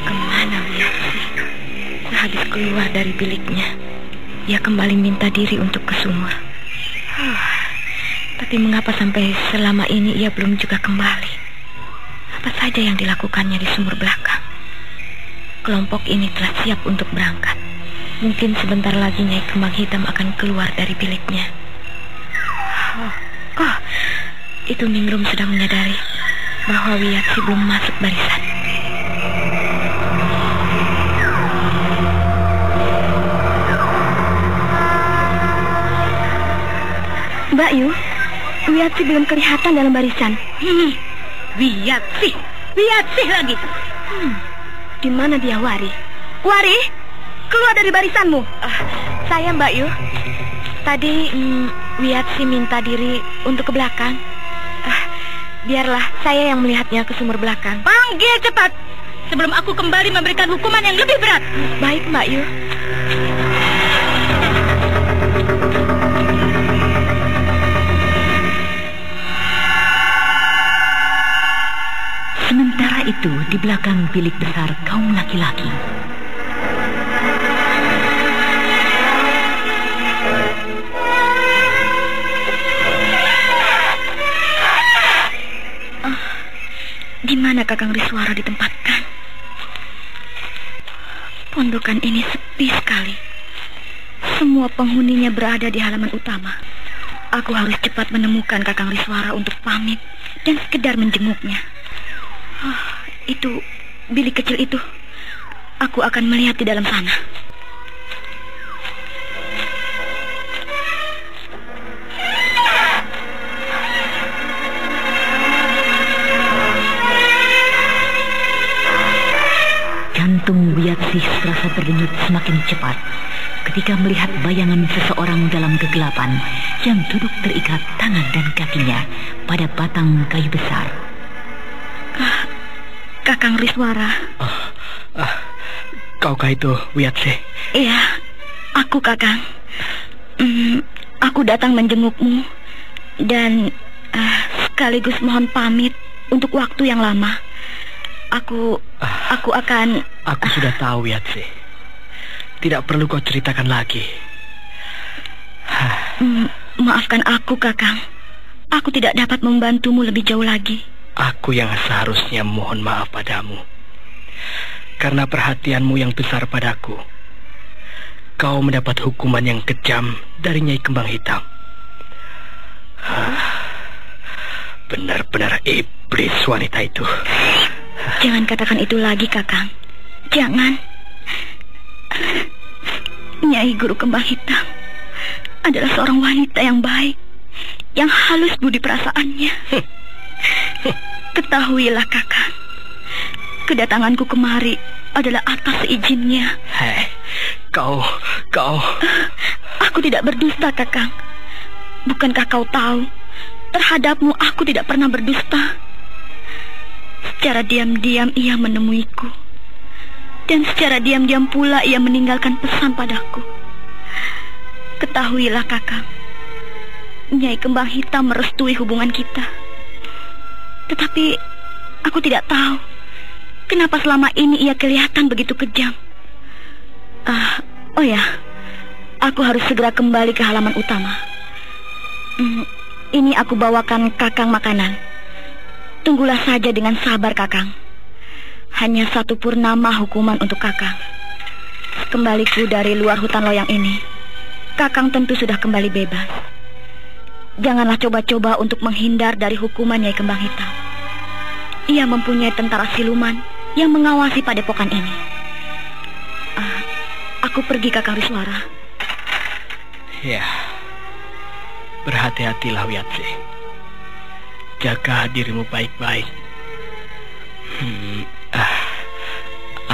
Kemana Wiatsi? Sehabis keluar dari biliknya, ia kembali minta diri untuk ke sumur. Tapi mengapa sampai selama ini ia belum juga kembali? Apa saja yang dilakukannya di sumur belakang? Kelompok ini telah siap untuk berangkat. Mungkin sebentar lagi Nyai Kembang Hitam akan keluar dari biliknya. Itu Ningrum sudah menyadari bahwa Wiatsi belum masuk barisan. Mbak Yu, Wiatsi belum kelihatan dalam barisan. Wiatsi lagi. Di mana dia, Wari? Wari, keluar dari barisanmu. Saya Mbak Yu. Tadi Wiatsi minta diri untuk ke belakang. Biarlah saya yang melihatnya ke sumur belakang. Panggil cepat, sebelum aku kembali memberikan hukuman yang lebih berat. Baik, Mbak Yu. Sementara itu, di belakang bilik besar kaum laki-laki, di mana Kakang Riswara ditempatkan? Pondokan ini sepi sekali. Semua penghuninya berada di halaman utama. Aku harus cepat menemukan Kakang Riswara untuk pamit dan sekedar menjenguknya. Itu bilik kecil itu. Aku akan melihat di dalam sana. Jantung Wiatsi serasa berdenyut semakin cepat ketika melihat bayangan seseorang dalam kegelapan yang duduk terikat tangan dan kakinya pada batang kayu besar. Kakang Riswara. Kaukah itu, Wiatsi? Iya, aku Kakang. Aku datang menjengukmu dan sekaligus mohon pamit untuk waktu yang lama. Aku akan... Aku sudah tahu, Wiatsi. Tidak perlu kau ceritakan lagi. Maafkan aku, Kakang. Aku tidak dapat membantumu lebih jauh lagi. Aku yang seharusnya mohon maaf padamu. Karena perhatianmu yang besar padaku, kau mendapat hukuman yang kejam dari Nyai Kembang Hitam. Benar-benar iblis wanita itu. Jangan katakan itu lagi, Kakang. Jangan. Nyai Guru Kembang Hitam adalah seorang wanita yang baik, yang halus budi perasaannya. Ketahuilah, Kakang, kedatanganku kemari adalah atas izinnya. Hei, kau... Aku tidak berdusta, Kakang. Bukankah kau tahu, terhadapmu aku tidak pernah berdusta. Secara diam-diam ia menemuiku, dan secara diam-diam pula ia meninggalkan pesan padaku. Ketahuilah, Kakang, Nyai Kembang Hitam merestui hubungan kita. Tetapi aku tidak tahu kenapa selama ini ia kelihatan begitu kejam. Oh ya, aku harus segera kembali ke halaman utama. Ini aku bawakan Kakang makanan. Tunggulah saja dengan sabar, Kakang. Hanya satu purnama hukuman untuk Kakang. Kembaliku dari luar hutan loyang ini, Kakang tentu sudah kembali bebas. Janganlah coba-coba untuk menghindar dari hukuman Nyai Kembang Hitam. Ia mempunyai tentara siluman yang mengawasi padepokan ini. Aku pergi, Kakang Riswara. Ya, berhati-hatilah, Wiatsi. jaga dirimu baik-baik.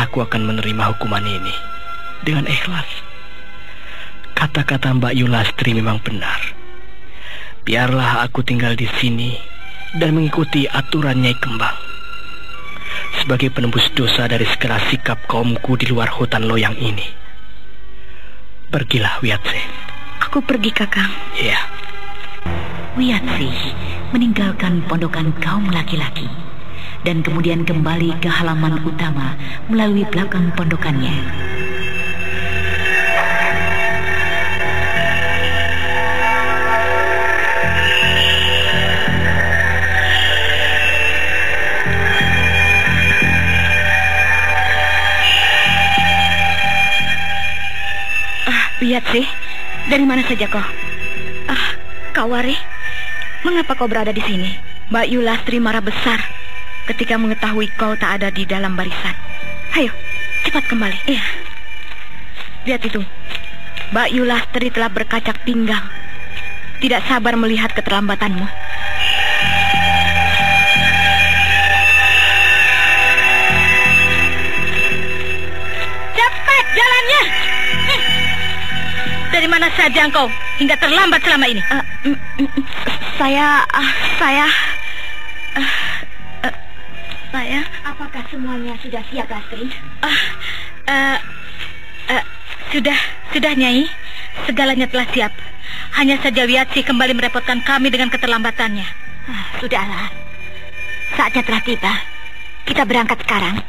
Aku akan menerima hukuman ini dengan ikhlas. Kata-kata Mbak Yulastri memang benar. Biarlah aku tinggal di sini dan mengikuti aturan Nyai Kembang sebagai penembus dosa dari segala sikap kaumku di luar hutan loyang ini. Pergilah, Wiyatsi. Aku pergi, Kakang. Iya. Wiyatsi meninggalkan pondokan kaum laki-laki dan kemudian kembali ke halaman utama melalui belakang pondokannya. Wiyatsi, dari mana saja kau? Kawari, mengapa kau berada di sini? Mbak Yulastri marah besar ketika mengetahui kau tak ada di dalam barisan. Ayo, cepat kembali. Iya. Lihat itu, Mbak Yulastri telah berkacak pinggang. Tidak sabar melihat keterlambatanmu. Cepat jalannya! Dari mana saja engkau hingga terlambat selama ini? Saya... Apakah semuanya sudah siap, Lastri? Sudah, Nyai. Segalanya telah siap. Hanya saja Wiyatsi kembali merepotkan kami dengan keterlambatannya. Sudahlah. Saatnya telah tiba. Kita berangkat sekarang.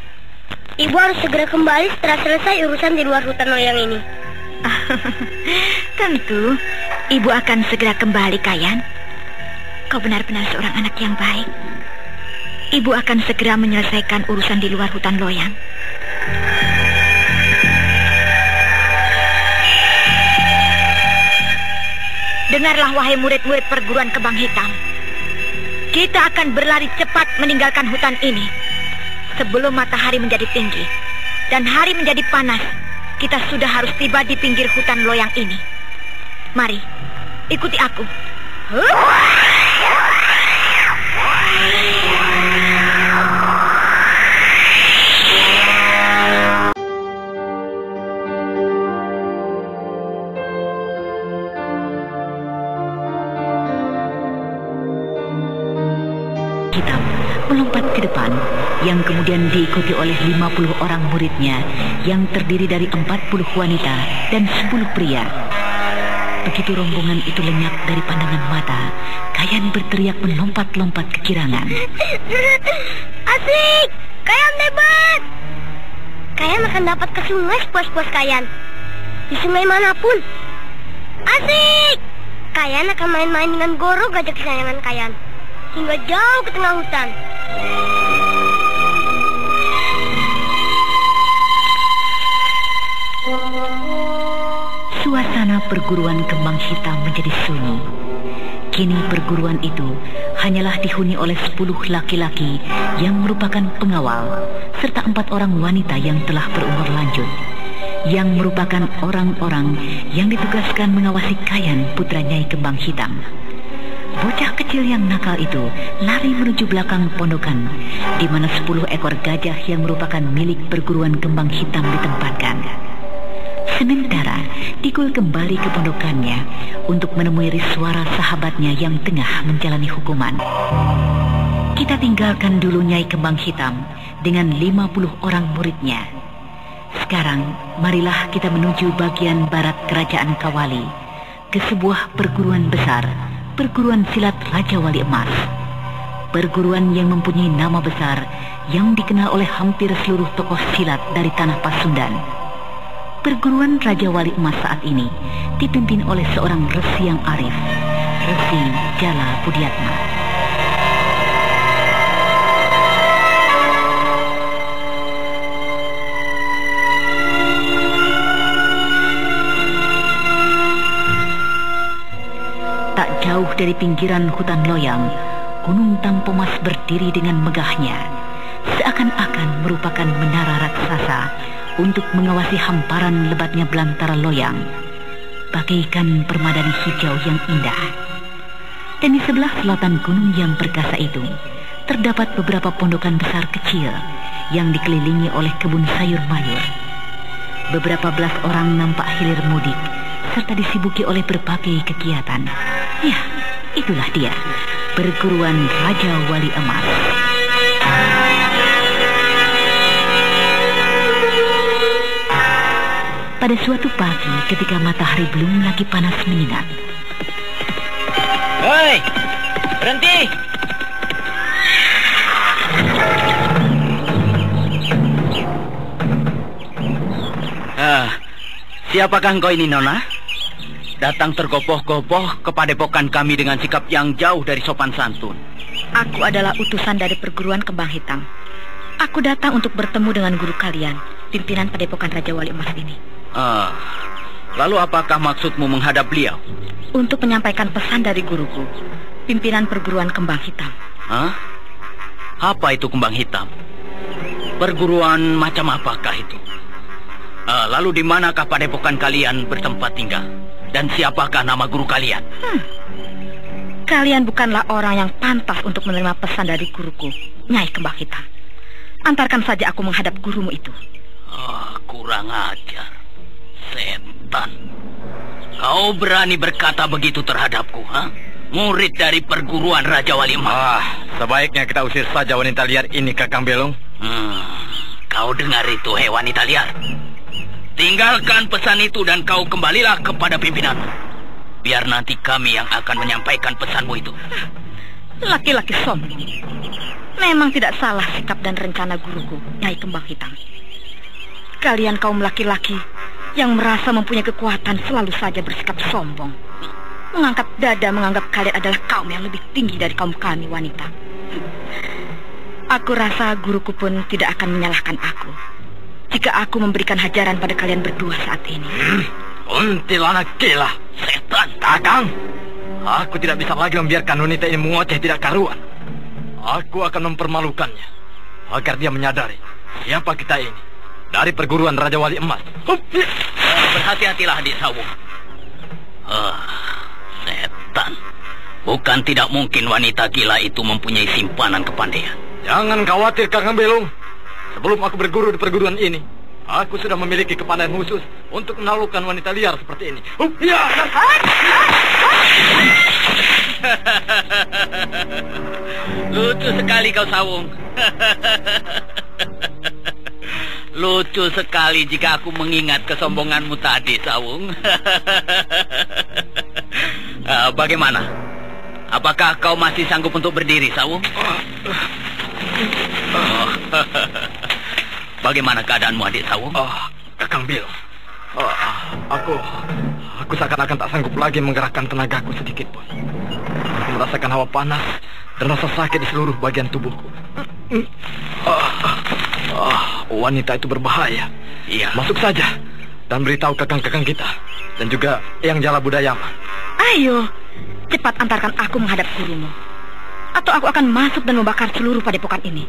Ibu harus segera kembali setelah selesai urusan di luar hutan loyang ini. Tentu, Ibu akan segera kembali, Kayan. Kau benar-benar seorang anak yang baik. Ibu akan segera menyelesaikan urusan di luar hutan loyang. Dengarlah, wahai murid-murid perguruan Kembang Hitam. Kita akan berlari cepat meninggalkan hutan ini sebelum matahari menjadi tinggi dan hari menjadi panas. Kita sudah harus tiba di pinggir hutan loyang ini. Mari, ikuti aku. Hitam melompat ke depan, yang kemudian diikuti oleh 50 orang muridnya yang terdiri dari 40 wanita dan 10 pria. Begitu rombongan itu lenyap dari pandangan mata, Kayan berteriak melompat-lompat kegirangan. Asik! Kayan hebat! Kayan akan dapat ke sungai sepuas-puas Kayan. Di sungai manapun. Asik! Kayan akan main-main dengan Goro, gajah kesayangan Kayan, hingga jauh ke tengah hutan. Suasana perguruan Kembang Hitam menjadi sunyi. Kini perguruan itu hanyalah dihuni oleh 10 laki-laki yang merupakan pengawal, serta 4 orang wanita yang telah berumur lanjut, yang merupakan orang-orang yang ditugaskan mengawasi Kayan, putra Nyai Kembang Hitam. Bocah kecil yang nakal itu lari menuju belakang pondokan, di mana 10 ekor gajah yang merupakan milik perguruan Kembang Hitam ditempatkan. Sementara Dikul kembali ke pondokannya untuk menemui Riswara, sahabatnya yang tengah menjalani hukuman. Kita tinggalkan dulu Nyai Kembang Hitam dengan 50 orang muridnya. Sekarang marilah kita menuju bagian barat kerajaan Kawali, ke sebuah perguruan besar, perguruan silat Raja Wali Emas. Perguruan yang mempunyai nama besar yang dikenal oleh hampir seluruh tokoh silat dari tanah Pasundan. Perguruan Raja Wali Emas saat ini dipimpin oleh seorang resi yang arif, Resi Jala Budiatma. Tak jauh dari pinggiran hutan loyang, Gunung Tampomas berdiri dengan megahnya, seakan-akan merupakan menara raksasa untuk mengawasi hamparan lebatnya belantara loyang, bagaikan permadani hijau yang indah. Dan di sebelah selatan gunung yang perkasa itu terdapat beberapa pondokan besar kecil yang dikelilingi oleh kebun sayur mayur. Beberapa belas orang nampak hilir mudik serta disibuki oleh berbagai kegiatan. Ya, itulah dia, perguruan Raja Wali Emas. Pada suatu pagi ketika matahari belum lagi panas menyengat. Hei, berhenti! Siapakah engkau ini, Nona? Datang tergopoh-gopoh ke padepokan kami dengan sikap yang jauh dari sopan santun. Aku adalah utusan dari perguruan Kembang Hitam. Aku datang untuk bertemu dengan guru kalian, pimpinan padepokan Raja Wali Emas ini. Lalu apakah maksudmu menghadap beliau? Untuk menyampaikan pesan dari guruku, pimpinan perguruan Kembang Hitam. Apa itu Kembang Hitam? Perguruan macam apakah itu? Lalu di manakah padepokan kalian bertempat tinggal? Dan siapakah nama guru kalian? Kalian bukanlah orang yang pantas untuk menerima pesan dari guruku, Nyai Kembang Hitam. Antarkan saja aku menghadap gurumu itu. Kurang ajar. Setan. Kau berani berkata begitu terhadapku, murid dari perguruan Raja Wali Emas. Sebaiknya kita usir saja wanita liar ini, Kakang Belong. Kau dengar itu, wanita liar? Tinggalkan pesan itu dan kau kembalilah kepada pimpinanmu. Biar nanti kami yang akan menyampaikan pesanmu itu. Laki-laki sombong. Memang tidak salah sikap dan rencana guruku, Nyai Kembang Hitam. Kalian kaum laki-laki yang merasa mempunyai kekuatan selalu saja bersikap sombong. Mengangkat dada menganggap kalian adalah kaum yang lebih tinggi dari kaum kami wanita. Aku rasa guruku pun tidak akan menyalahkan aku jika aku memberikan hajaran pada kalian berdua saat ini. Kuntilanak gila, setan. Kakang, aku tidak bisa lagi membiarkan wanita ini mengoceh tidak karuan. Aku akan mempermalukannya agar dia menyadari siapa kita ini, dari perguruan Raja Wali Emas. Berhati-hatilah, adik Sawung. Setan. Bukan tidak mungkin wanita gila itu mempunyai simpanan kepandaian. Jangan khawatir, Kakang Belong. Sebelum aku berguru di perguruan ini, aku sudah memiliki kepandaian khusus untuk menaklukkan wanita liar seperti ini. Lucu sekali kau, Sawung. Lucu sekali jika aku mengingat kesombonganmu tadi, Sawung. Bagaimana? Apakah kau masih sanggup untuk berdiri, Sawung? Bagaimana keadaanmu, adik Sawung? Kakang Bil, aku seakan-akan tak sanggup lagi menggerakkan tenagaku sedikit pun. Aku merasakan hawa panas dan rasa sakit di seluruh bagian tubuhku. Wanita itu berbahaya. Iya. Masuk saja dan beritahu kakang-kakang kita dan juga Eyang Jala Budayama. Ayo, cepat antarkan aku menghadap gurumu, atau aku akan masuk dan membakar seluruh padepokan ini.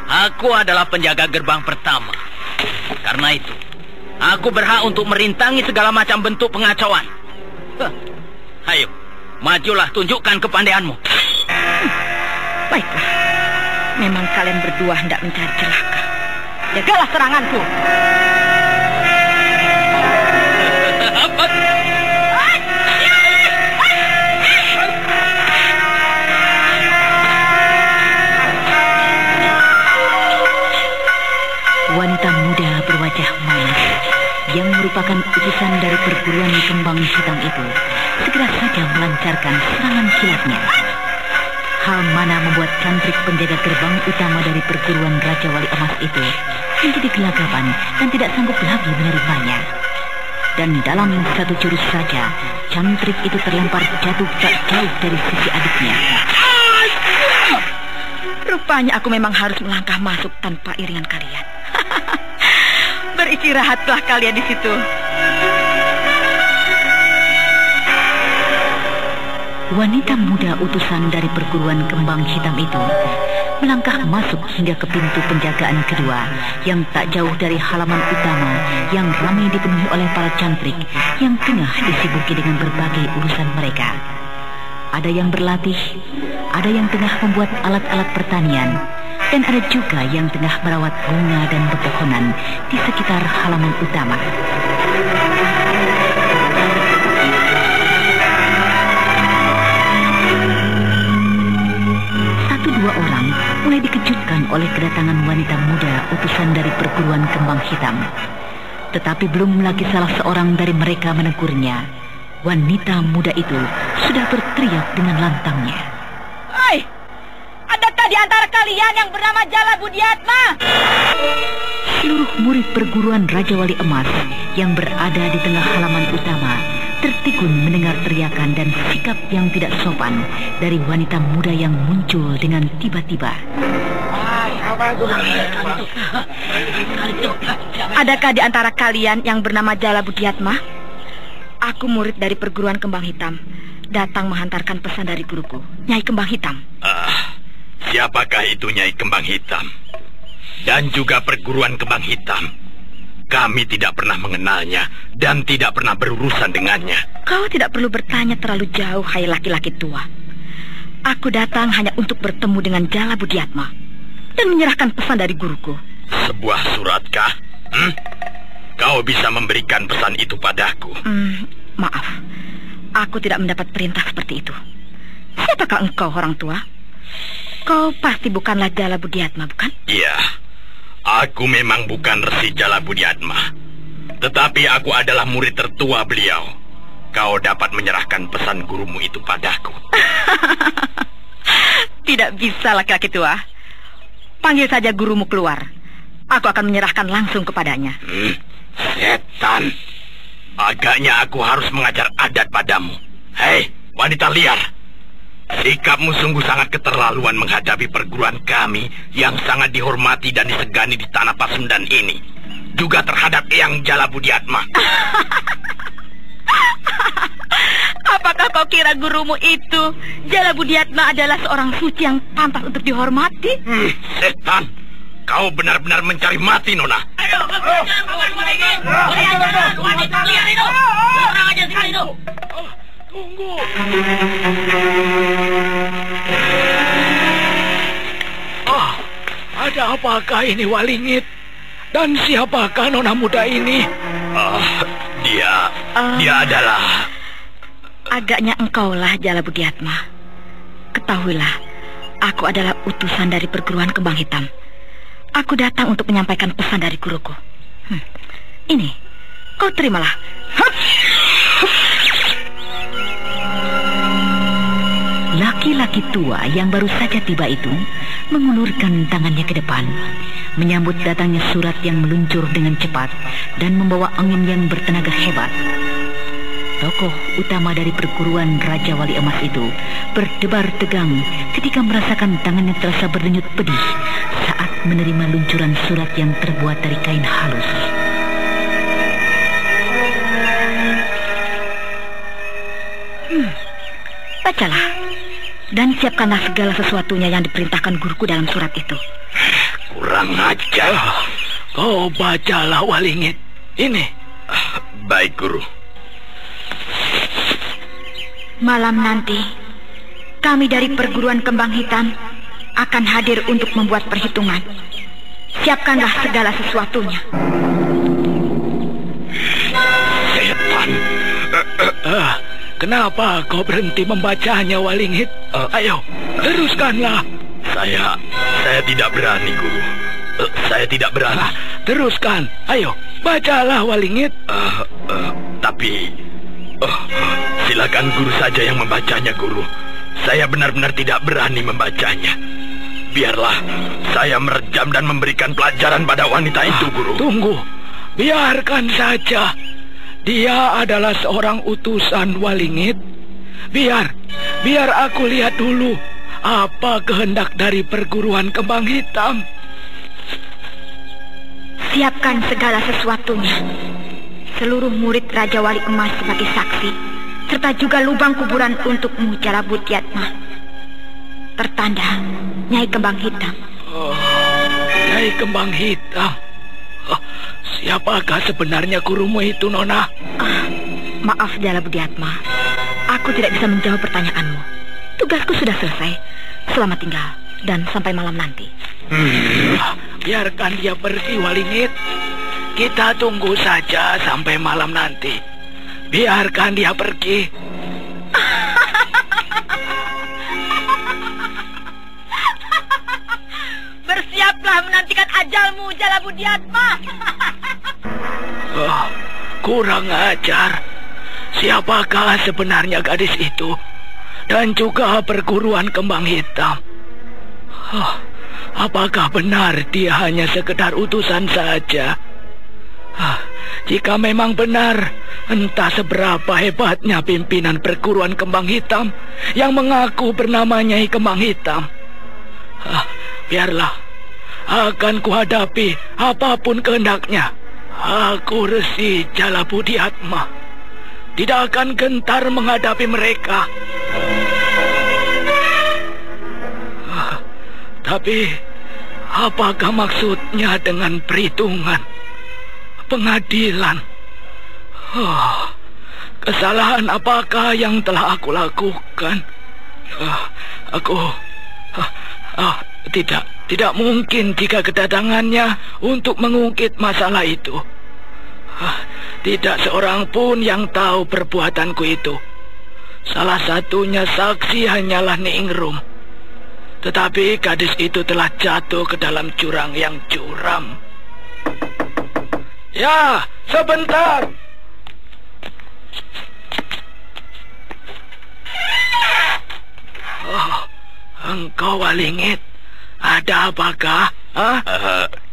Aku adalah penjaga gerbang pertama. Karena itu, aku berhak untuk merintangi segala macam bentuk pengacauan. Ayo, majulah, tunjukkan kepandaianmu. Baiklah, memang kalian berdua hendak mencari celaka. Jagalah seranganku. Wanita muda berwajah manis yang merupakan utusan dari perguruan Kembang Hitam itu segera saja melancarkan serangan kilatnya. Hal mana membuat cantrik penjaga gerbang utama dari perguruan Raja Wali Emas itu menjadi gelagapan dan tidak sanggup lagi menerimanya. Dan dalam satu jurus saja, cantrik itu terlempar jatuh tak jauh dari sisi adiknya. Rupanya aku memang harus melangkah masuk tanpa iringan kalian. Beristirahatlah kalian di situ. Wanita muda utusan dari perguruan Kembang Hitam itu melangkah masuk hingga ke pintu penjagaan kedua yang tak jauh dari halaman utama yang ramai dipenuhi oleh para cantrik yang tengah disibuki dengan berbagai urusan mereka. Ada yang berlatih, ada yang tengah membuat alat-alat pertanian, dan ada juga yang tengah merawat bunga dan pepohonan di sekitar halaman utama. Dua orang mulai dikejutkan oleh kedatangan wanita muda utusan dari perguruan kembang hitam. Tetapi belum lagi salah seorang dari mereka menegurnya, wanita muda itu sudah berteriak dengan lantangnya. Hai, adakah di antara kalian yang bernama Jala Budiatma? Seluruh murid perguruan Raja Wali Emas yang berada di tengah halaman utama tertegun mendengar teriakan dan sikap yang tidak sopan dari wanita muda yang muncul dengan tiba-tiba. Adakah di antara kalian yang bernama Jala Budiatma? Aku murid dari perguruan Kembang Hitam, datang menghantarkan pesan dari guruku, Nyai Kembang Hitam. Siapakah itu Nyai Kembang Hitam? Dan juga perguruan Kembang Hitam? Kami tidak pernah mengenalnya dan tidak pernah berurusan dengannya. Kau tidak perlu bertanya terlalu jauh, hai laki-laki tua. Aku datang hanya untuk bertemu dengan Jala Budiatma dan menyerahkan pesan dari guruku. Sebuah suratkah? Kau bisa memberikan pesan itu padaku? Maaf, aku tidak mendapat perintah seperti itu. Siapakah engkau, orang tua? Kau pasti bukanlah Jala Budiatma, bukan? Iya. Aku memang bukan Resi Jala Budiatma, tetapi aku adalah murid tertua beliau. Kau dapat menyerahkan pesan gurumu itu padaku. Tidak bisa, laki-laki tua. Panggil saja gurumu keluar. Aku akan menyerahkan langsung kepadanya. Setan. Agaknya aku harus mengajar adat padamu. Hei, wanita liar. Sikapmu sungguh sangat keterlaluan menghadapi perguruan kami yang sangat dihormati dan disegani di tanah Pasundan ini. Juga terhadap Eyang Jala Budiatma. Apakah kau kira gurumu itu, Jala Budiatma, adalah seorang suci yang pantas untuk dihormati? Setan, kau benar-benar mencari mati, Nona. Ayo, wanita liar itu. Orang aja sini itu. Tunggu. Ada apakah ini, Walingit? Dan siapakah nona muda ini? Dia adalah... Agaknya engkaulah Jala Budiatma. Ketahuilah, aku adalah utusan dari perguruan Kembang Hitam. Aku datang untuk menyampaikan pesan dari guruku. Ini, kau terimalah. Laki-laki tua yang baru saja tiba itu mengulurkan tangannya ke depan, menyambut datangnya surat yang meluncur dengan cepat dan membawa angin yang bertenaga hebat. Tokoh utama dari perguruan Raja Wali Emas itu berdebar tegang ketika merasakan tangannya terasa berdenyut pedih saat menerima luncuran surat yang terbuat dari kain halus. Bacalah dan siapkanlah segala sesuatunya yang diperintahkan guruku dalam surat itu. Kurang ajar. Kau bacalah, Walingit. Ini. Baik, Guru. Malam nanti, kami dari perguruan Kembang Hitam akan hadir untuk membuat perhitungan. Siapkanlah segala sesuatunya. Setan. Kenapa kau berhenti membacanya, Walingit? Ayo, teruskanlah. Saya tidak berani, Guru. Saya tidak berani. Teruskan. Ayo, bacalah, Walingit. Tapi silakan Guru saja yang membacanya, Guru. Saya benar-benar tidak berani membacanya. Biarlah saya merejam dan memberikan pelajaran pada wanita itu, Guru. Tunggu. Biarkan saja. Dia adalah seorang utusan, Walingit. Biar aku lihat dulu apa kehendak dari perguruan Kembang Hitam. Siapkan segala sesuatunya. Seluruh murid Raja Wali Emas sebagai saksi, serta juga lubang kuburan untukmu, Jala Budiatma. tertanda Nyai Kembang Hitam. Oh, Nyai Kembang Hitam. Oh, siapakah sebenarnya gurumu itu, Nona? Maaf, Jala Budiatma. Aku tidak bisa menjawab pertanyaanmu. Tugasku sudah selesai. Selamat tinggal dan sampai malam nanti. Biarkan dia pergi, Walingit. Kita tunggu saja sampai malam nanti. Biarkan dia pergi. Bersiaplah menantikan ajalmu, Jala Budiatma. Oh, kurang ajar. Siapakah sebenarnya gadis itu? Dan juga perguruan Kembang Hitam. Oh, apakah benar dia hanya sekedar utusan saja? Jika memang benar, entah seberapa hebatnya pimpinan perguruan Kembang Hitam yang mengaku bernama Nyai Kembang Hitam. Biarlah, akan kuhadapi apapun kehendaknya. Aku Resi Jala Budiatma tidak akan gentar menghadapi mereka. Tapi, apakah maksudnya dengan perhitungan, pengadilan? Kesalahan apakah yang telah aku lakukan? Tidak mungkin jika kedatangannya untuk mengungkit masalah itu. Tidak seorang pun yang tahu perbuatanku itu. Salah satunya saksi hanyalah Ningrum. Tetapi gadis itu telah jatuh ke dalam jurang yang curam. Ya, sebentar. Oh, engkau Walingit. Ada apakah?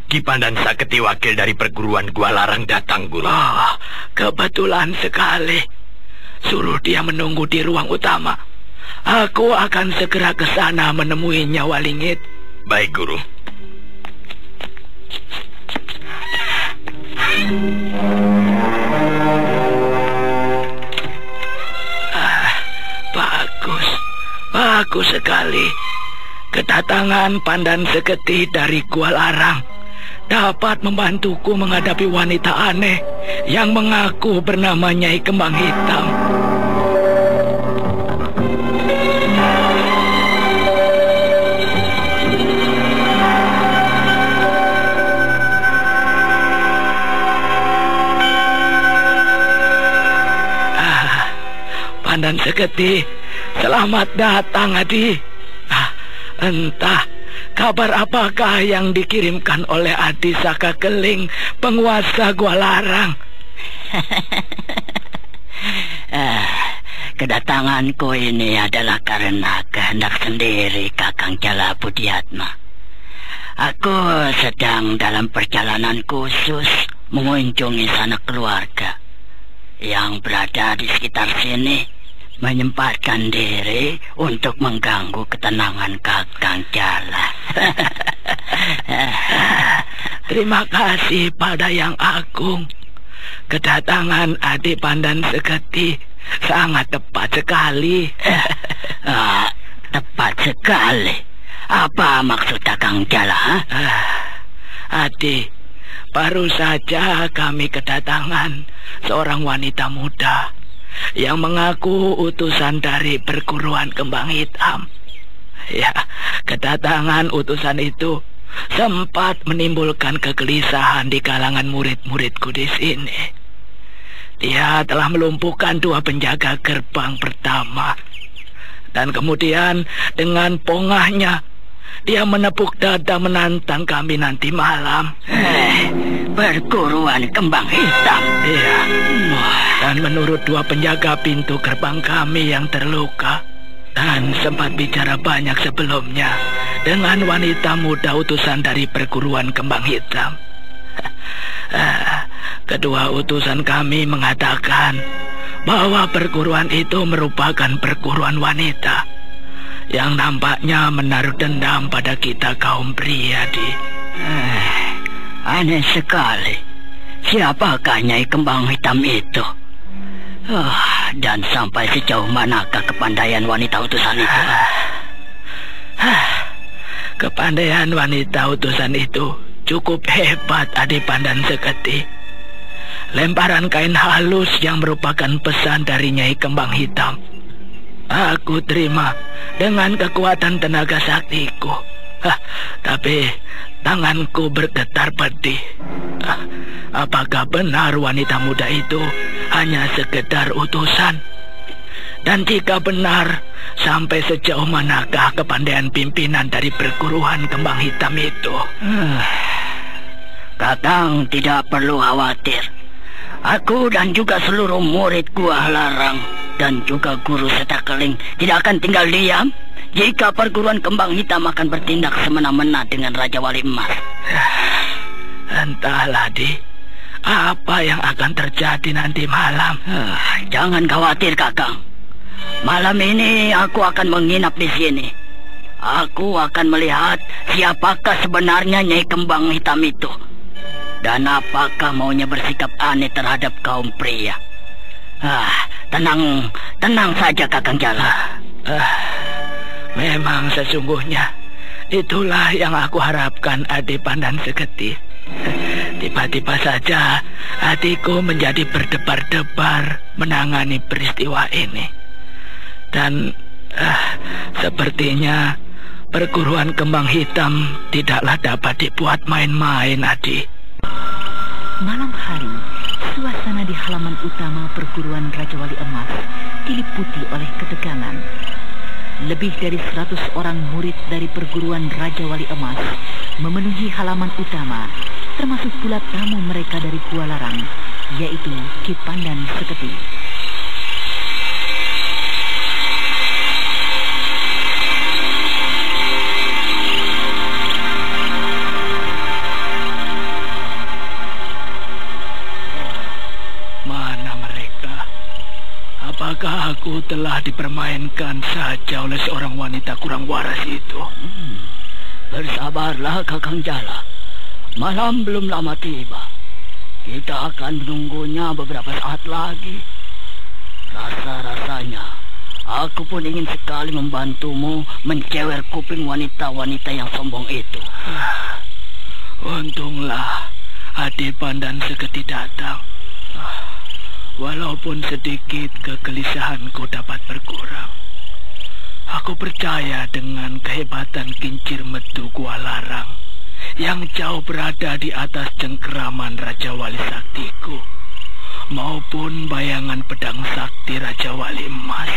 Ki Pandan Saketi, wakil dari perguruan Gua Larang datang, Guru. Kebetulan sekali. Suruh dia menunggu di ruang utama. Aku akan segera ke sana menemuinya, Walingit. Baik, Guru. Bagus sekali. Kedatangan Pandan Saketi dari Gua Larang dapat membantuku menghadapi wanita aneh yang mengaku bernama Nyai Kembang Hitam. Pandan Saketi, selamat datang, Adi. Entah kabar apakah yang dikirimkan oleh Adi Saka Keling, penguasa Gua Larang. Kedatanganku ini adalah karena kehendak sendiri Kakang Jala Budiatma. Aku sedang dalam perjalanan khusus mengunjungi sanak keluarga yang berada di sekitar sini, menyempatkan diri untuk mengganggu ketenangan Kakang Jala. Terima kasih pada Yang Agung. Kedatangan adik Pandan Saketi sangat tepat sekali. Tepat sekali. Apa maksud Kakang Jala? Adik, baru saja kami kedatangan seorang wanita muda yang mengaku utusan dari perguruan Kembang Hitam. Ya, kedatangan utusan itu sempat menimbulkan kegelisahan di kalangan murid-muridku di sini. Dia telah melumpuhkan 2 penjaga gerbang pertama. Dan kemudian dengan pongahnya dia menepuk dada menantang kami nanti malam. Perguruan Kembang Hitam. Iya. Dan menurut 2 penjaga pintu gerbang kami yang terluka, dan sempat bicara banyak sebelumnya dengan wanita muda utusan dari perguruan Kembang Hitam. Kedua utusan kami mengatakan bahwa perguruan itu merupakan perguruan wanita yang nampaknya menaruh dendam pada kita kaum pria. Aneh sekali. Siapakah Nyai Kembang Hitam itu? Dan sampai sejauh manakah kepandaian wanita utusan itu? Kepandaian wanita utusan itu cukup hebat, Adipandan Seketi. Lemparan kain halus yang merupakan pesan dari Nyai Kembang Hitam aku terima dengan kekuatan tenaga saktiku. Tapi tanganku bergetar pedih. Apakah benar wanita muda itu hanya sekedar utusan? Dan jika benar, sampai sejauh manakah kepandaian pimpinan dari perguruan Kembang Hitam itu? Kakang tidak perlu khawatir. Aku dan juga seluruh murid Gua Larang dan juga guru Setakeling tidak akan tinggal diam jika perguruan Kembang Hitam akan bertindak semena-mena dengan Raja Wali Emas. Entahlah, Di, apa yang akan terjadi nanti malam. Jangan khawatir, Kakang. Malam ini aku akan menginap di sini. Aku akan melihat siapakah sebenarnya Nyai Kembang Hitam itu. Dan apakah maunya bersikap aneh terhadap kaum pria. Tenang saja, Kakang Jala. Memang sesungguhnya itulah yang aku harapkan, Adipandan Seketi. Tiba-tiba saja hatiku menjadi berdebar-debar menangani peristiwa ini. Dan sepertinya perguruan Kembang Hitam tidaklah dapat dibuat main-main, Adi. Malam hari, suasana di halaman utama perguruan Raja Wali Emas diliputi oleh ketegangan. Lebih dari 100 orang murid dari perguruan Raja Wali Emas memenuhi halaman utama, termasuk pula tamu mereka dari Gua Larang, yaitu Ki Pandan Seketi. Apakah aku telah dipermainkan saja oleh seorang wanita kurang waras itu? Bersabarlah, Kakang Jala. Malam belum lama tiba. Kita akan menunggunya beberapa saat lagi. Rasa-rasanya aku pun ingin sekali membantumu mencewer kuping wanita-wanita yang sombong itu. Untunglah Adipandan Seketi datang. Walaupun sedikit kegelisahanku dapat berkurang. Aku percaya dengan kehebatan kincir metu Gua Larang yang jauh berada di atas cengkeraman Raja Wali Saktiku maupun bayangan pedang sakti Raja Wali Emas.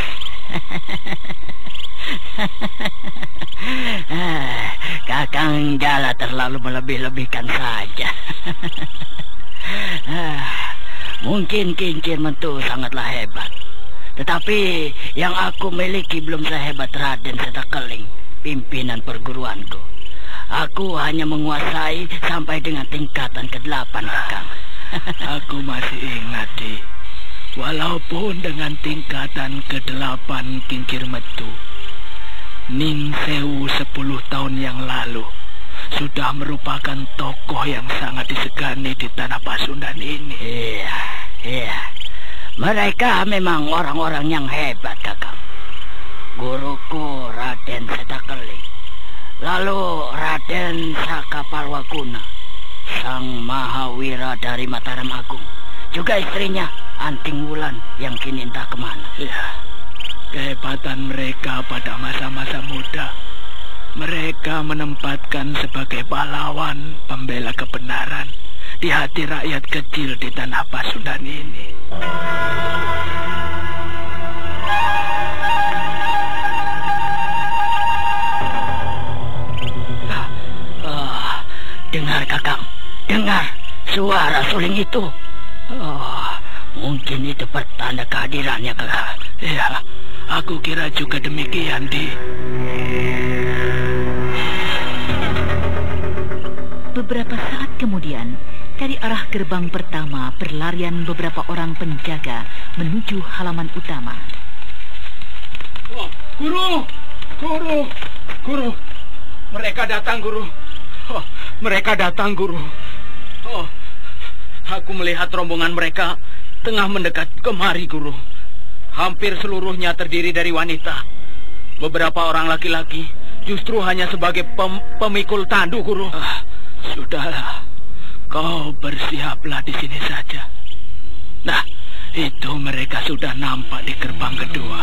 Kakang Jala terlalu melebih-lebihkan saja. Mungkin kincir metu sangatlah hebat, tetapi yang aku miliki belum sehebat Raden Setakeling, pimpinan perguruanku. Aku hanya menguasai sampai dengan tingkatan ke-8, Kakang. Aku masih ingat, Di. Walaupun dengan tingkatan ke-8 kincir metu, Ning Sewu 10 tahun yang lalu sudah merupakan tokoh yang sangat disegani di tanah Pasundan ini. Iya. Mereka memang orang-orang yang hebat, Kakang. Guruku Raden Setakeling, lalu Raden Sakapalwaguna, sang Mahawira dari Mataram Agung, juga istrinya Anting Wulan yang kini entah kemana. Ya, kehebatan mereka pada masa-masa muda mereka menempatkan sebagai pahlawan pembela kebenaran di hati rakyat kecil di tanah Pasundan ini. Dengar, Kakang, dengar suara suling itu. Mungkin itu pertanda kehadirannya, Kakang. Ya, aku kira juga demikian, Di. Beberapa saat kemudian, dari arah gerbang pertama berlarian beberapa orang penjaga menuju halaman utama. Guru! Mereka datang, Guru. Mereka datang, Guru. Aku melihat rombongan mereka tengah mendekat kemari, Guru. Hampir seluruhnya terdiri dari wanita. Beberapa orang laki-laki justru hanya sebagai pemikul tandu, Guru. Sudahlah, kau bersiaplah di sini saja. Nah, itu mereka sudah nampak di gerbang kedua.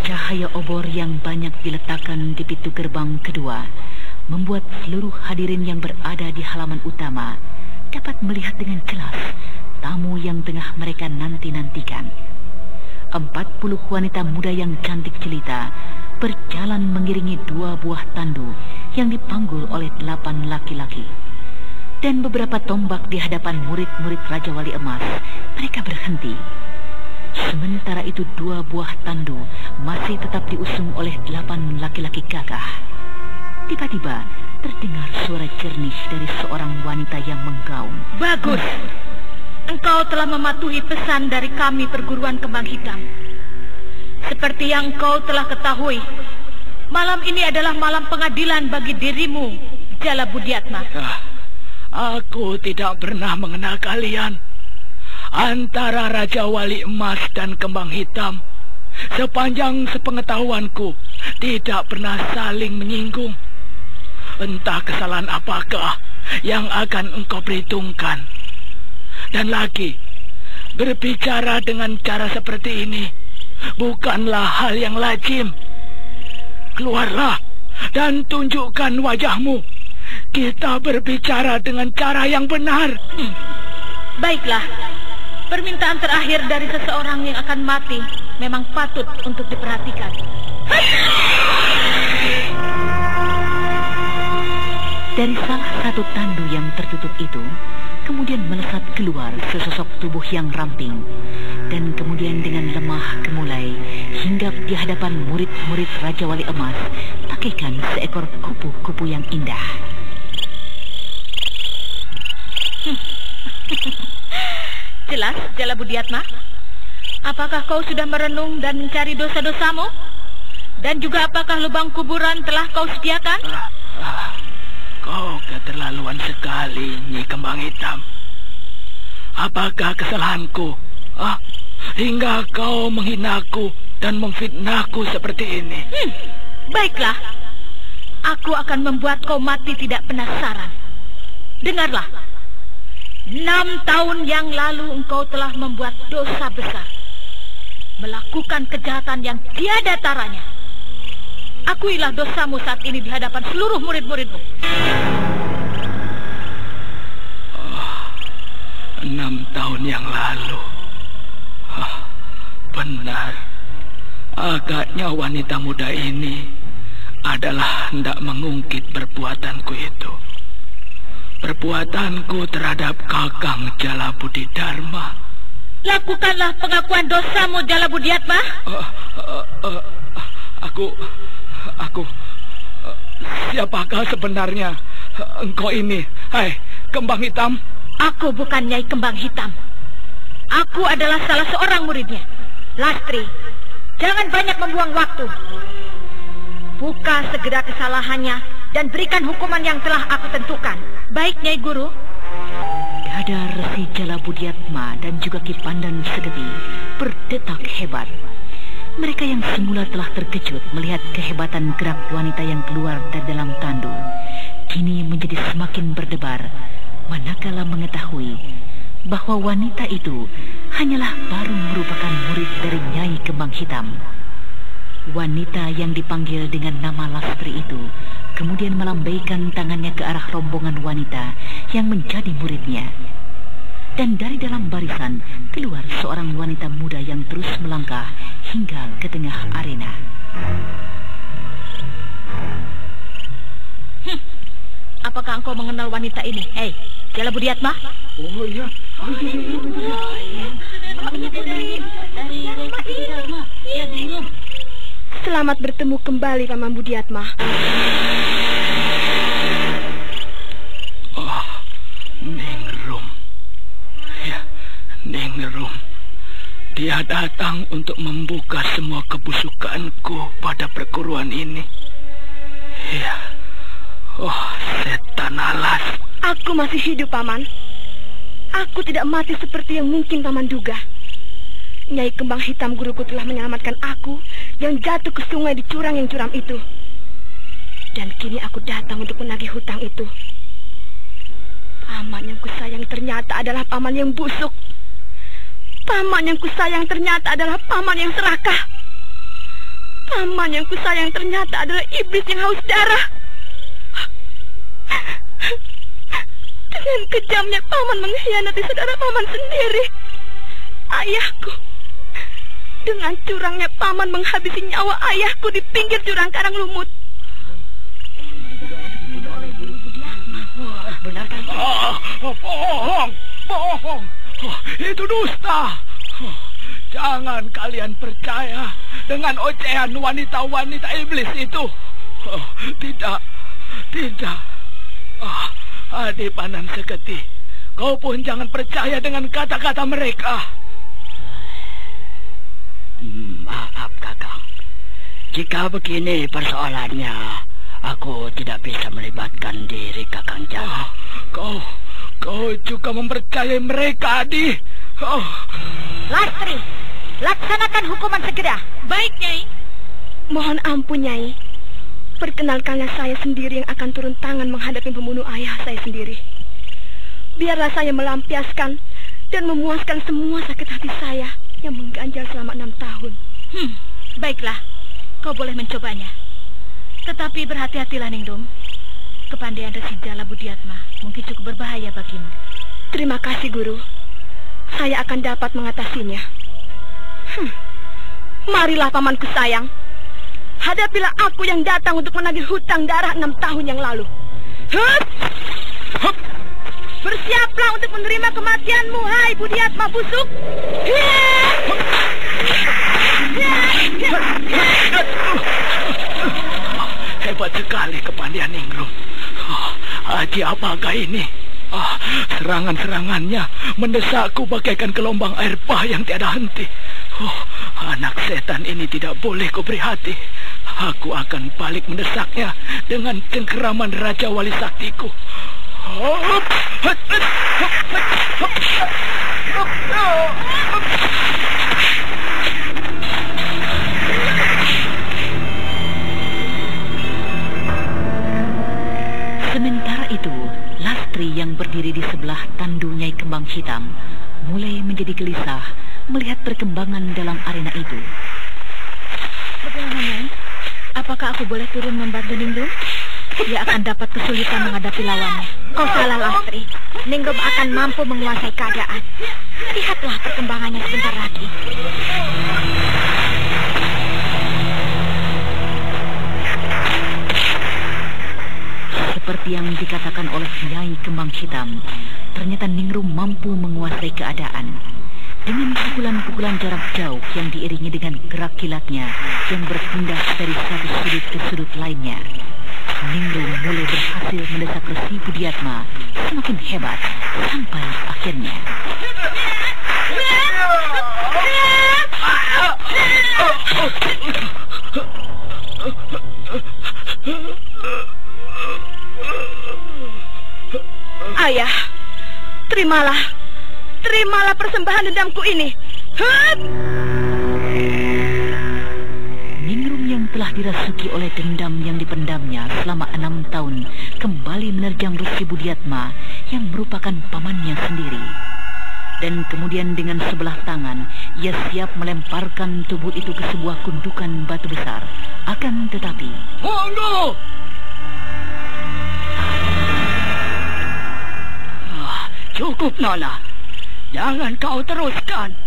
Cahaya obor yang banyak diletakkan di pintu gerbang kedua membuat seluruh hadirin yang berada di halaman utama dapat melihat dengan jelas tamu yang tengah mereka nanti-nantikan. 40 wanita muda yang cantik jelita berjalan mengiringi 2 buah tandu yang dipanggul oleh 8 laki-laki. Dan beberapa tombak di hadapan murid-murid Raja Wali Emas, mereka berhenti. Sementara itu 2 buah tandu masih tetap diusung oleh 8 laki-laki gagah. Tiba-tiba terdengar suara jernih dari seorang wanita yang menggaung. Bagus. Engkau telah mematuhi pesan dari kami perguruan Kembang Hitam. Seperti yang engkau telah ketahui, malam ini adalah malam pengadilan bagi dirimu, Jalabudiatma. Aku tidak pernah mengenal kalian. Antara Raja Wali Emas dan Kembang Hitam, sepanjang sepengetahuanku, tidak pernah saling menyinggung. Entah kesalahan apakah yang akan engkau perhitungkan. Dan lagi, berbicara dengan cara seperti ini bukanlah hal yang lazim. Keluarlah dan tunjukkan wajahmu. Kita berbicara dengan cara yang benar. Baiklah, permintaan terakhir dari seseorang yang akan mati memang patut untuk diperhatikan. Dari salah satu tandu yang tertutup itu, kemudian melesat keluar sesosok tubuh yang ramping, dan kemudian dengan lemah gemulai hinggap di hadapan murid-murid Raja Wali Emas, pakaikan seekor kupu-kupu yang indah. Jelas, Jalabudiatma. Apakah kau sudah merenung dan mencari dosa-dosamu? Dan juga apakah lubang kuburan telah kau sediakan? Kau keterlaluan sekali, Nyi Kembang Hitam. Apakah kesalahanku? Hingga kau menghinaku dan memfitnahku seperti ini. Baiklah, aku akan membuat kau mati tidak penasaran. Dengarlah, 6 tahun yang lalu engkau telah membuat dosa besar, melakukan kejahatan yang tiada taranya. Akuilah dosamu saat ini di hadapan seluruh murid-muridmu. 6 tahun yang lalu. Benar. Agaknya wanita muda ini adalah hendak mengungkit perbuatanku itu. Perbuatanku terhadap Kakang Jalabudidharma. Lakukanlah pengakuan dosamu, Jalabudiatma. Aku, siapakah sebenarnya engkau ini? Hai, Kembang Hitam. Aku bukan Nyai Kembang Hitam. Aku adalah salah seorang muridnya, Lastri. Jangan banyak membuang waktu. Buka segera kesalahannya dan berikan hukuman yang telah aku tentukan. Baik, Nyai Guru. Dada Resi Jalabudiatma dan juga Ki Pandan Segeti berdetak hebat. Mereka yang semula telah terkejut melihat kehebatan gerak wanita yang keluar dari dalam tandu, kini menjadi semakin berdebar, manakala mengetahui bahwa wanita itu hanyalah baru merupakan murid dari Nyai Kembang Hitam. Wanita yang dipanggil dengan nama Lastri itu kemudian melambaikan tangannya ke arah rombongan wanita yang menjadi muridnya. Dan dari dalam barisan keluar seorang wanita muda yang terus melangkah hingga ke tengah arena. Apakah engkau mengenal wanita ini? Hei, Jalabudiatma? Oh iya. Selamat bertemu kembali, Paman Budiatma. Ningrum. Ya, Ningrum. Dia datang untuk membuka semua kebusukanku pada perguruan ini. Ya. Setan alas. Aku masih hidup, Paman. Aku tidak mati seperti yang mungkin Paman duga. Nyai Kembang Hitam guruku telah menyelamatkan aku yang jatuh ke sungai di jurang yang curam itu. Dan kini aku datang untuk menagih hutang itu. Paman yang kusayang ternyata adalah paman yang busuk. Paman yang kusayang ternyata adalah paman yang serakah. Paman yang kusayang ternyata adalah iblis yang haus darah. Dengan kejamnya paman mengkhianati saudara paman sendiri, ayahku. Dengan curangnya paman menghabisi nyawa ayahku di pinggir jurang Karang Lumut. Benarkah itu? Bohong. Itu dusta. Jangan kalian percaya dengan ocehan wanita-wanita iblis itu. Tidak. Adipanan Seketi, kau pun jangan percaya dengan kata-kata mereka. Maaf, Kakang. Jika begini persoalannya, aku tidak bisa melibatkan diri, Kakang Jagat. Kau juga mempercayai mereka, Adi. Lastri, laksanakan hukuman segera. Baik, Nyai. Mohon ampun, Nyai. Perkenalkanlah saya sendiri yang akan turun tangan menghadapi pembunuh ayah saya sendiri. Biarlah saya melampiaskan dan memuaskan semua sakit hati saya yang mengganjal selama 6 tahun. Baiklah, kau boleh mencobanya. Tetapi berhati-hatilah, Ningrum. Kepandaian Resi Jala Budiatma mungkin cukup berbahaya bagimu. Terima kasih, Guru. Saya akan dapat mengatasinya. Marilah pamanku sayang. Hadapilah aku yang datang untuk menagih hutang darah 6 tahun yang lalu. Bersiaplah untuk menerima kematianmu, hai Budiatma busuk. Hebat sekali kepandaian Ningrum. Haji apakah ini? Serangan-serangannya mendesakku bagaikan gelombang air bah yang tiada henti. Anak setan ini tidak boleh kuberi hati. Aku akan balik mendesaknya dengan cengkeraman Raja Wali Saktiku. Sementara itu, Lastri yang berdiri di sebelah tandu Nyai Kembang Hitam mulai menjadi gelisah melihat perkembangan dalam arena itu. Bagaimana, Nyai? Apakah aku boleh turun membantu Ningrum? Dia akan dapat kesulitan menghadapi lawannya. Kau salah, Lastri. Ningrum akan mampu menguasai keadaan. Lihatlah perkembangannya sebentar lagi. Seperti yang dikatakan oleh Nyai Kembang Hitam, ternyata Ningrum mampu menguasai keadaan. Dengan pukulan-pukulan jarak jauh yang diiringi dengan gerak kilatnya yang berpindah dari satu sudut ke sudut lainnya, Ningrum mulai berhasil mendesak Resi Budiatma semakin hebat sampai akhirnya. Ayah, terimalah persembahan dendamku ini. Ningrum yang telah dirasuki oleh dendam yang dipendamnya selama 6 tahun kembali menerjang Resi Budiatma yang merupakan pamannya sendiri. Dan kemudian dengan sebelah tangan ia siap melemparkan tubuh itu ke sebuah gundukan batu besar. Akan tetapi, Monggo! Cukup, Nona. Jangan kau teruskan.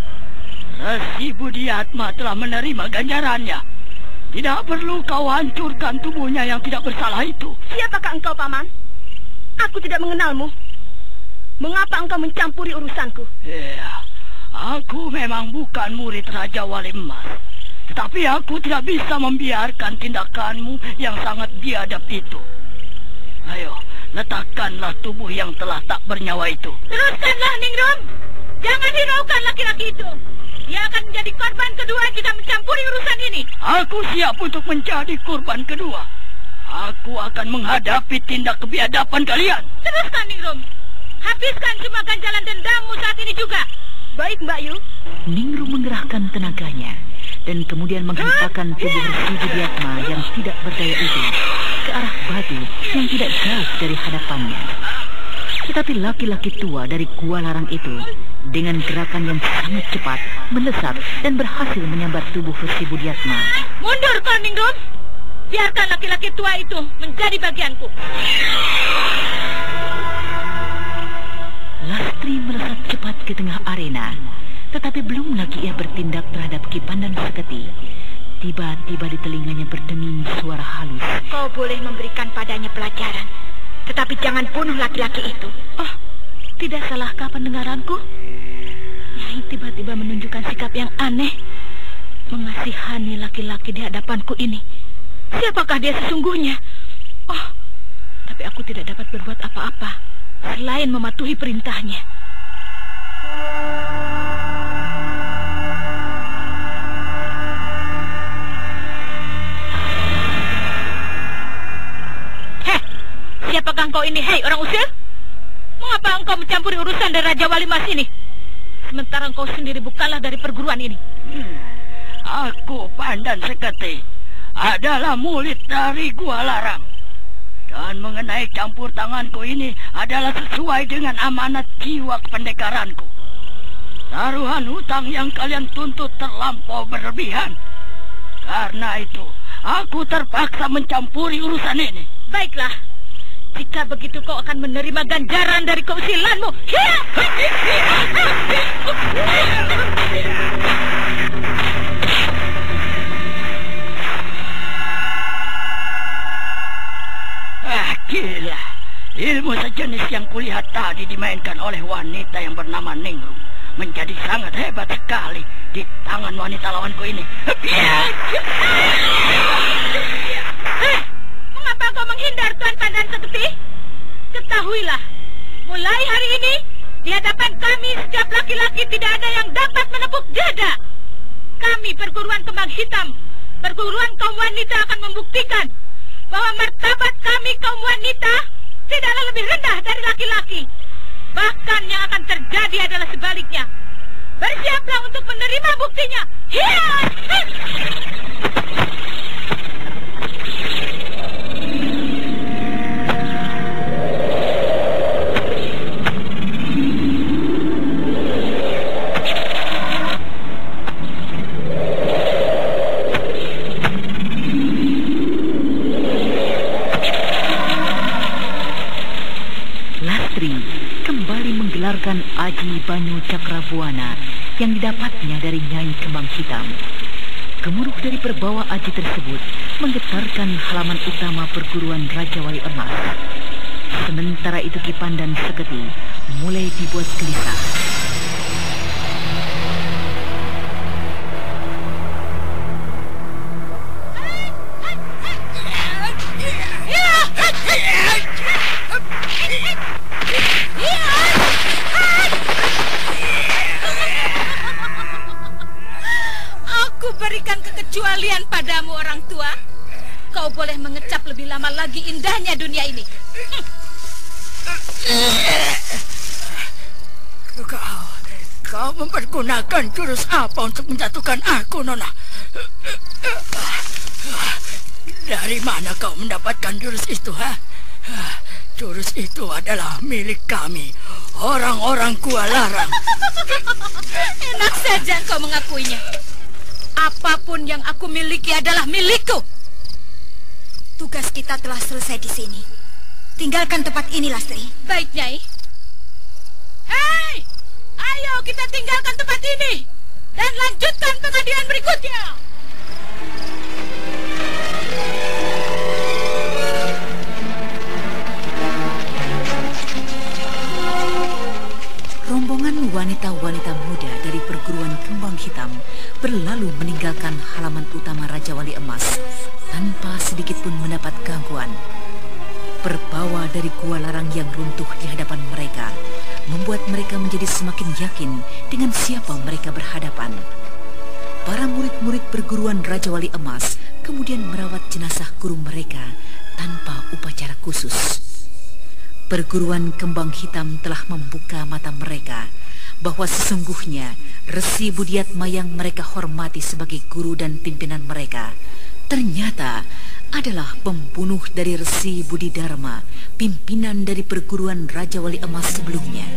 Resi Budiatma telah menerima ganjarannya. Tidak perlu kau hancurkan tubuhnya yang tidak bersalah itu. Siapakah engkau, Paman? Aku tidak mengenalmu. Mengapa engkau mencampuri urusanku? Ya, aku memang bukan murid Raja Wali Emas. Tetapi aku tidak bisa membiarkan tindakanmu yang sangat biadab itu. Ayo, letakkanlah tubuh yang telah tak bernyawa itu. Teruskanlah, Ningrum. Jangan hiraukan laki-laki itu. Dia akan menjadi korban kedua jika mencampuri urusan ini. Aku siap untuk menjadi korban kedua. Aku akan menghadapi tindak kebiadaban kalian. Teruskan, Ningrum. Habiskan semua ganjalan dendammu saat ini juga. Baik, Mbak Yu. Ningrum menggerahkan tenaganya dan kemudian menghentakkan tubuh Resi Budiatma yang tidak berdaya itu ke arah batu yang tidak jauh dari hadapannya. Tetapi laki-laki tua dari Gua Larang itu dengan gerakan yang sangat cepat melesat dan berhasil menyambar tubuh Resi Budiatma. Mundur kau, Ningrum. Biarkan laki-laki tua itu menjadi bagianku. Lastri melesat cepat ke tengah arena, tetapi belum lagi ia bertindak terhadap Ki Pandan Seketi. Tiba-tiba di telinganya berdenging suara halus. Kau boleh memberikan padanya pelajaran, tetapi jangan bunuh laki-laki itu. Oh, tidak salahkah pendengaranku? Nyai tiba-tiba menunjukkan sikap yang aneh, mengasihani laki-laki di hadapanku ini. Siapakah dia sesungguhnya? Oh, tapi aku tidak dapat berbuat apa-apa selain mematuhi perintahnya. Siapakah engkau ini, hei orang usil? Mengapa engkau mencampuri urusan dari Raja Wali Mas ini? Sementara engkau sendiri bukanlah dari perguruan ini. Aku Pandan Seketi adalah murid dari Gua Larang. Dan mengenai campur tanganku ini adalah sesuai dengan amanat jiwa kependekaranku. Taruhan hutang yang kalian tuntut terlampau berlebihan. Karena itu, aku terpaksa mencampuri urusan ini. Baiklah, jika begitu kau akan menerima ganjaran dari keusilanmu. Gila, ilmu sejenis yang kulihat tadi dimainkan oleh wanita yang bernama Ningrum menjadi sangat hebat sekali di tangan wanita lawanku ini. Mengapa kau menghindar, Tuan Pandan Seketi? Ketahuilah, mulai hari ini di hadapan kami setiap laki-laki tidak ada yang dapat menepuk dada. Kami perguruan Kembang Hitam, perguruan kaum wanita akan membuktikan bahwa martabat kami kaum wanita tidaklah lebih rendah dari laki-laki. Bahkan yang akan terjadi adalah sebaliknya. Bersiaplah untuk menerima buktinya. Aji Banyu Cakrabuana yang didapatnya dari Nyai Kembang Hitam. Gemuruh dari perbawa aji tersebut menggetarkan halaman utama perguruan Raja Wali Emas. Sementara itu Ki Pandan Seketi mulai dibuat gelisah. Berikan kekecualian padamu, orang tua. Kau boleh mengecap lebih lama lagi indahnya dunia ini. Kau mempergunakan jurus apa untuk menjatuhkan aku, Nona? Dari mana kau mendapatkan jurus itu, ha? Jurus itu adalah milik kami, orang-orang Gua Larang. Enak saja kau mengakuinya. Apapun yang aku miliki adalah milikku. Tugas kita telah selesai di sini. Tinggalkan tempat ini, Lastri. Baik, Nyai. Hei, ayo kita tinggalkan tempat ini dan lanjutkan pengadilan berikutnya. Rombongan wanita-wanita muda dari perguruan Kembang Hitam berlalu meninggalkan halaman utama Raja Wali Emas tanpa sedikit pun mendapat gangguan. Perbawa dari Gua Larang yang runtuh di hadapan mereka membuat mereka menjadi semakin yakin dengan siapa mereka berhadapan. Para murid-murid perguruan Raja Wali Emas kemudian merawat jenazah guru mereka tanpa upacara khusus. Perguruan Kembang Hitam telah membuka mata mereka bahwa sesungguhnya Resi Budiatma yang mereka hormati sebagai guru dan pimpinan mereka ternyata adalah pembunuh dari Resi Budidharma, pimpinan dari perguruan Raja Wali Emas sebelumnya.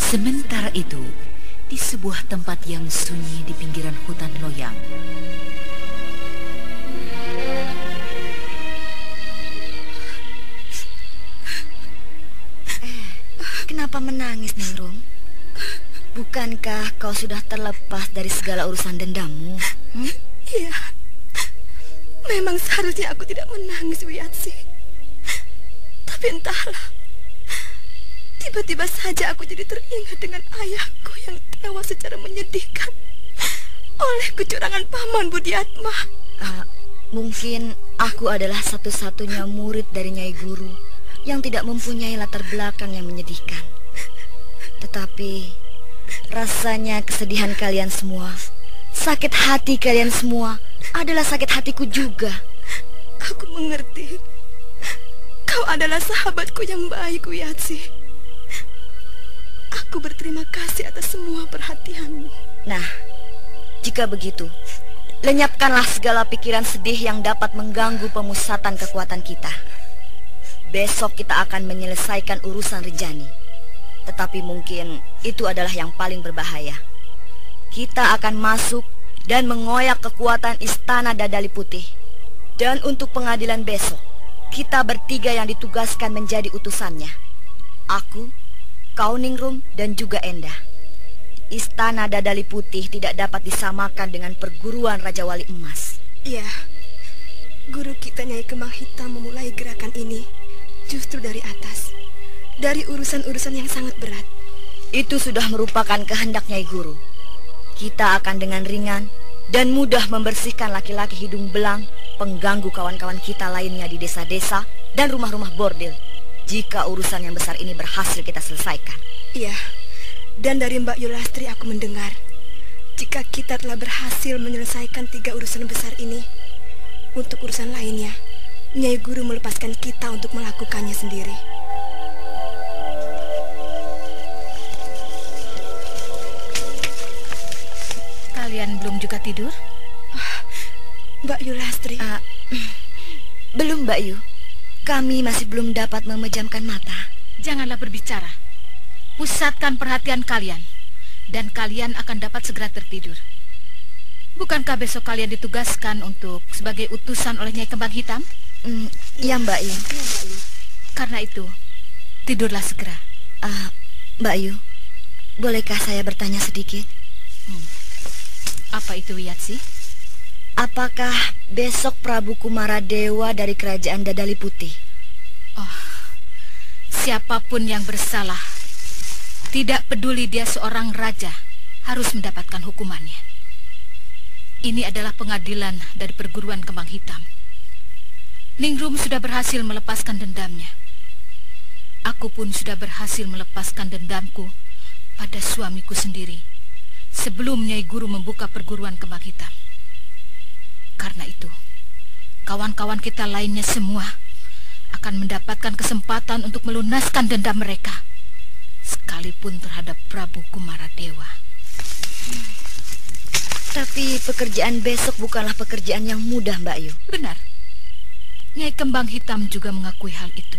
Sementara itu, di sebuah tempat yang sunyi di pinggiran hutan Loyang, kenapa menangis, Ningrum? Bukankah kau sudah terlepas dari segala urusan dendammu? Iya, memang seharusnya aku tidak menangis, Wiyatsi. Tapi entahlah, tiba-tiba saja aku jadi teringat dengan ayahku yang tewas secara menyedihkan oleh kecurangan Paman Budiatma. Mungkin aku adalah satu-satunya murid dari Nyai Guru yang tidak mempunyai latar belakang yang menyedihkan. Tetapi rasanya kesedihan kalian semua, sakit hati kalian semua adalah sakit hatiku juga. Aku mengerti. Kau adalah sahabatku yang baik, Wiyatsi. Aku berterima kasih atas semua perhatianmu. Nah, jika begitu, lenyapkanlah segala pikiran sedih yang dapat mengganggu pemusatan kekuatan kita. Besok kita akan menyelesaikan urusan Rinjani. Tetapi mungkin itu adalah yang paling berbahaya. Kita akan masuk dan mengoyak kekuatan Istana Dadali Putih. Dan untuk pengadilan besok, kita bertiga yang ditugaskan menjadi utusannya. Aku, kau Ningrum, dan juga Endah. Istana Dadali Putih tidak dapat disamakan dengan perguruan Raja Wali Emas. Iya, guru kita Nyai Kembang Hitam memulai gerakan ini justru dari atas, dari urusan-urusan yang sangat berat. Itu sudah merupakan kehendak Nyai Guru. Kita akan dengan ringan dan mudah membersihkan laki-laki hidung belang, pengganggu kawan-kawan kita lainnya di desa-desa dan rumah-rumah bordil, jika urusan yang besar ini berhasil kita selesaikan. Iya, dan dari Mbak Yulastri aku mendengar, jika kita telah berhasil menyelesaikan 3 urusan besar ini, untuk urusan lainnya, Nyai Guru melepaskan kita untuk melakukannya sendiri. Kalian belum juga tidur? Mbak Yulastri. Belum, Mbak Yu. Kami masih belum dapat memejamkan mata. Janganlah berbicara. Pusatkan perhatian kalian, dan kalian akan dapat segera tertidur. Bukankah besok kalian ditugaskan untuk sebagai utusan oleh Nyai Kembang Hitam? Iya, Mbak Yu. Karena itu, tidurlah segera. Mbak Yu, bolehkah saya bertanya sedikit? Apa itu, Wiyatsi? Apakah besok Prabu Kumaradewa dari kerajaan Dadali Putih? Oh, siapapun yang bersalah, tidak peduli dia seorang raja, harus mendapatkan hukumannya. Ini adalah pengadilan dari perguruan Kembang Hitam. Ningrum sudah berhasil melepaskan dendamnya. Aku pun sudah berhasil melepaskan dendamku pada suamiku sendiri sebelum Nyai Guru membuka perguruan Kembang Hitam. Karena itu, kawan-kawan kita lainnya semua akan mendapatkan kesempatan untuk melunaskan dendam mereka, sekalipun terhadap Prabu Kumaradewa. Tapi pekerjaan besok bukanlah pekerjaan yang mudah, Mbak Yu. Benar. Nyai Kembang Hitam juga mengakui hal itu.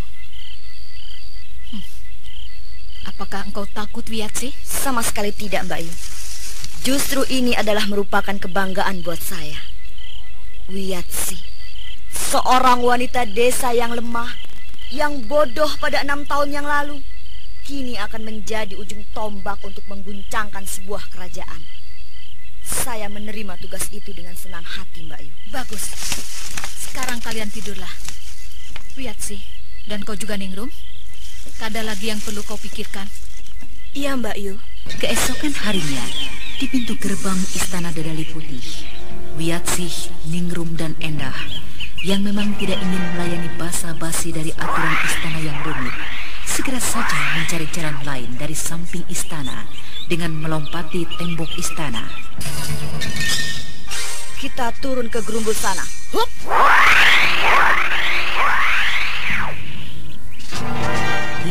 Apakah engkau takut, Wiyatsi? Sama sekali tidak, Mbak Yu. Justru ini adalah merupakan kebanggaan buat saya. Wiyatsi, seorang wanita desa yang lemah, yang bodoh pada 6 tahun yang lalu, kini akan menjadi ujung tombak untuk mengguncangkan sebuah kerajaan. Saya menerima tugas itu dengan senang hati, Mbak Yu. Bagus. Sekarang kalian tidurlah. Wiyatsi, dan kau juga, Ningrum. Tak ada lagi yang perlu kau pikirkan. Iya, Mbak Yu. Keesokan harinya, di pintu gerbang Istana Dadali Putih, Wiyatsi, Ningrum, dan Endah yang memang tidak ingin melayani basa-basi dari aturan istana yang rumit, segera saja mencari jalan lain dari samping istana dengan melompati tembok istana. Kita turun ke gerumbul sana. Hup!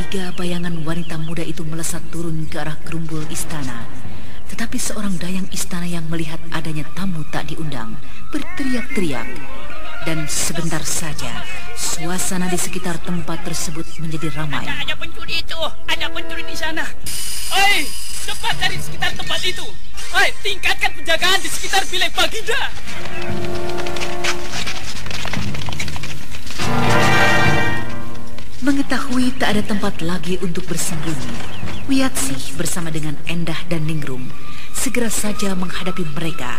Ketiga bayangan wanita muda itu melesat turun ke arah gerumbul istana. Tetapi seorang dayang istana yang melihat adanya tamu tak diundang berteriak-teriak. Dan sebentar saja suasana di sekitar tempat tersebut menjadi ramai. Ada pencuri itu, ada pencuri di sana. Hei, cepat dari sekitar tempat itu. Hei, tingkatkan penjagaan di sekitar bilik Baginda. Mengetahui tak ada tempat lagi untuk bersembunyi, Wiyatsih bersama dengan Endah dan Ningrum segera saja menghadapi mereka.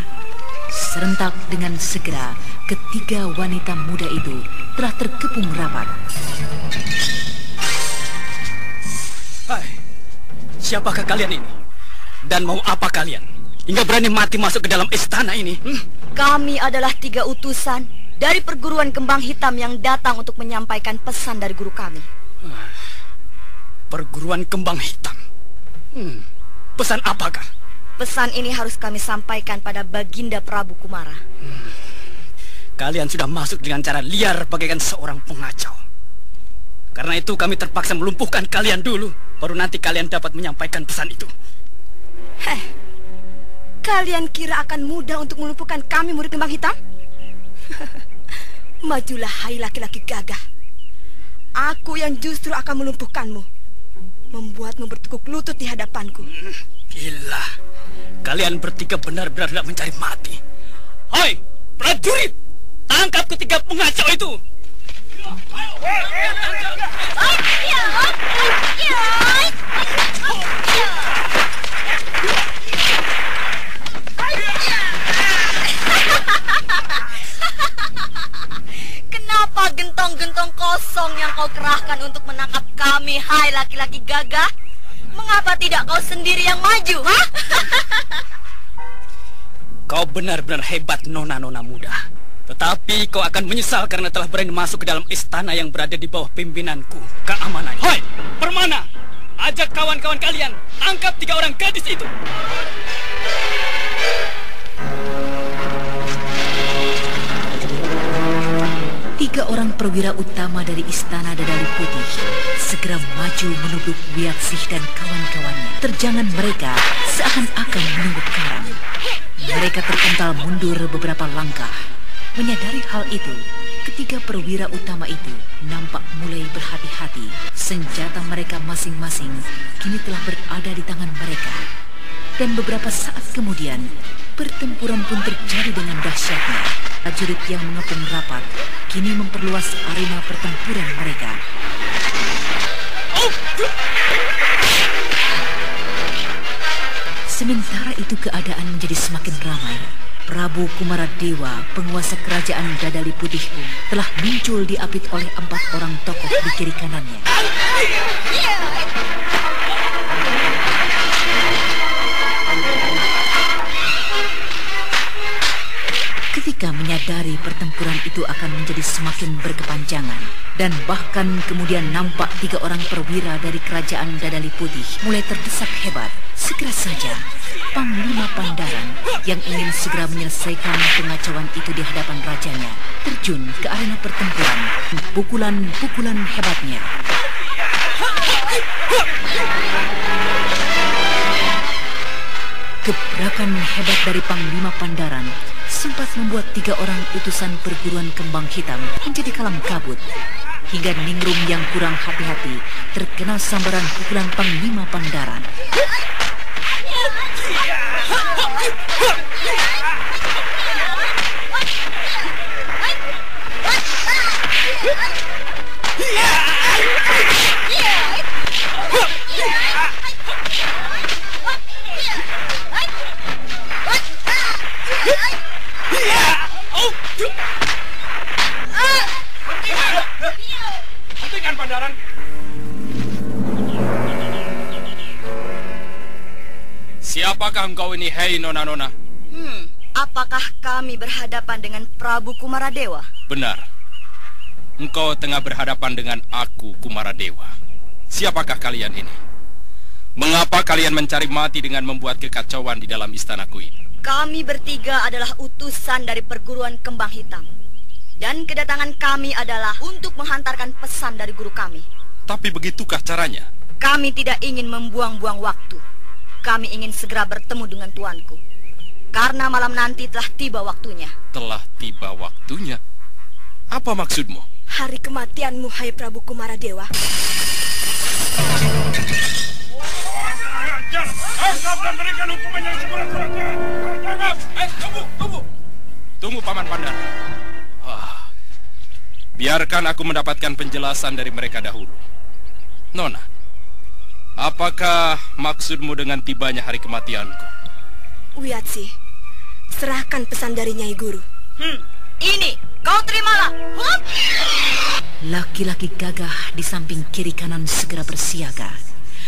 Serentak dengan segera, ketiga wanita muda itu telah terkepung rapat. Hai, siapakah kalian ini? Dan mau apa kalian? Hingga berani mati masuk ke dalam istana ini? Kami adalah 3 utusan dari perguruan Kembang Hitam yang datang untuk menyampaikan pesan dari guru kami. Perguruan Kembang Hitam? Pesan apakah? Pesan ini harus kami sampaikan pada Baginda Prabu Kumara. Kalian sudah masuk dengan cara liar bagaikan seorang pengacau. Karena itu kami terpaksa melumpuhkan kalian dulu, baru nanti kalian dapat menyampaikan pesan itu. Kalian kira akan mudah untuk melumpuhkan kami, murid Kembang Hitam? Majulah, hai laki-laki gagah. Aku yang justru akan melumpuhkanmu, membuatmu bertekuk lutut di hadapanku. Gila, kalian bertiga benar-benar tidak mencari mati. Hai, prajurit, tangkap ketiga pengacau itu. Kenapa gentong-gentong kosong yang kau kerahkan untuk menangkap kami, hai laki-laki gagah? Mengapa tidak kau sendiri yang maju, ha? Kau benar-benar hebat, nona-nona muda. Tetapi kau akan menyesal karena telah berani masuk ke dalam istana yang berada di bawah pimpinanku, keamanannya. Hai, Permana, ajak kawan-kawan kalian, tangkap 3 orang gadis itu. Tiga orang perwira utama dari istana Dadali Putih segera maju menubruk Wiyatsih dan kawan-kawannya. Terjangan mereka seakan-akan menunggu karang. Mereka terpental mundur beberapa langkah. Menyadari hal itu, ketiga perwira utama itu nampak mulai berhati-hati. Senjata mereka masing-masing kini telah berada di tangan mereka. Dan beberapa saat kemudian, pertempuran pun terjadi dengan dahsyatnya. Prajurit yang mengepung rapat kini memperluas arena pertempuran mereka. Sementara itu keadaan menjadi semakin ramai. Prabu Kumaradewa, penguasa kerajaan Dadali Putih pun telah muncul diapit oleh 4 orang tokoh di kiri kanannya. Ketika menyadari pertempuran itu akan menjadi semakin berkepanjangan dan bahkan kemudian nampak 3 orang perwira dari kerajaan Dadali Putih mulai terdesak hebat, segera saja Panglima Pandaran yang ingin segera menyelesaikan pengacauan itu di hadapan rajanya terjun ke arena pertempuran. Pukulan-pukulan hebatnya gebrakan hebat dari Panglima Pandaran sempat membuat 3 orang utusan perguruan Kembang Hitam menjadi kalam kabut. Hingga Ningrum yang kurang hati-hati terkena sambaran pukulan Panglima Pandaran. Hentikan Pandaran. Siapakah engkau ini, hei nona-nona? Apakah kami berhadapan dengan Prabu Kumaradewa? Benar. Engkau tengah berhadapan dengan aku, Kumaradewa. Siapakah kalian ini? Mengapa kalian mencari mati dengan membuat kekacauan di dalam istanaku ini? Kami bertiga adalah utusan dari perguruan Kembang Hitam. Dan kedatangan kami adalah untuk menghantarkan pesan dari guru kami. Tapi begitukah caranya? Kami tidak ingin membuang-buang waktu. Kami ingin segera bertemu dengan tuanku. Karena malam nanti telah tiba waktunya. Telah tiba waktunya? Apa maksudmu? Hari kematianmu, hai Prabu Kumaradewa. Tangkap dan berikan hukuman yang seberat-beratnya. Tangkap! Tunggu! Tunggu, Paman Pandana. Biarkan aku mendapatkan penjelasan dari mereka dahulu. Nona, apakah maksudmu dengan tibanya hari kematianku? Wiyatsi, serahkan pesan dari Nyai Guru. Ini, kau terimalah. Hup! Laki-laki gagah di samping kiri kanan segera bersiaga.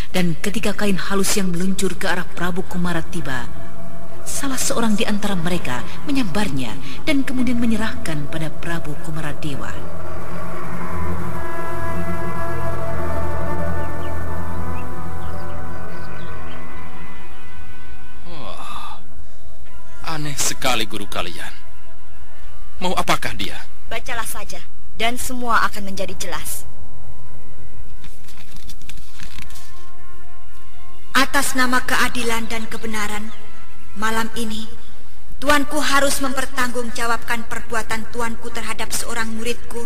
Dan ketika kain halus yang meluncur ke arah Prabu Kumara tiba, salah seorang di antara mereka menyambarnya dan kemudian menyerahkan pada Prabu Kumaradewa. Aneh sekali guru kalian. Mau apakah dia? Bacalah saja, dan semua akan menjadi jelas. Atas nama keadilan dan kebenaran, malam ini, tuanku harus mempertanggungjawabkan perbuatan tuanku terhadap seorang muridku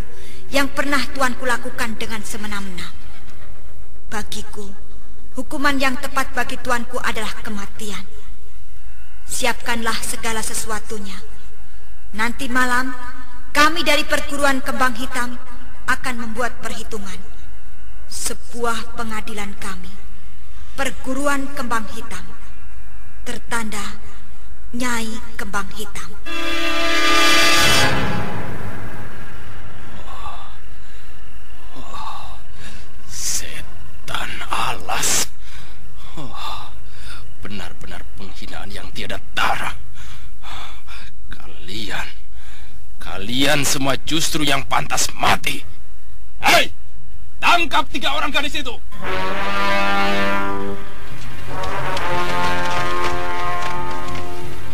yang pernah tuanku lakukan dengan semena-mena. Bagiku, hukuman yang tepat bagi tuanku adalah kematian. Siapkanlah segala sesuatunya. Nanti malam, kami dari perguruan Kembang Hitam akan membuat perhitungan. Sebuah pengadilan kami, Perguruan Kembang Hitam, tertanda Nyai Kembang Hitam. Setan alas. Benar-benar penghinaan yang tiada tara. Kalian semua justru yang pantas mati. Hei, tangkap 3 orang gadis itu.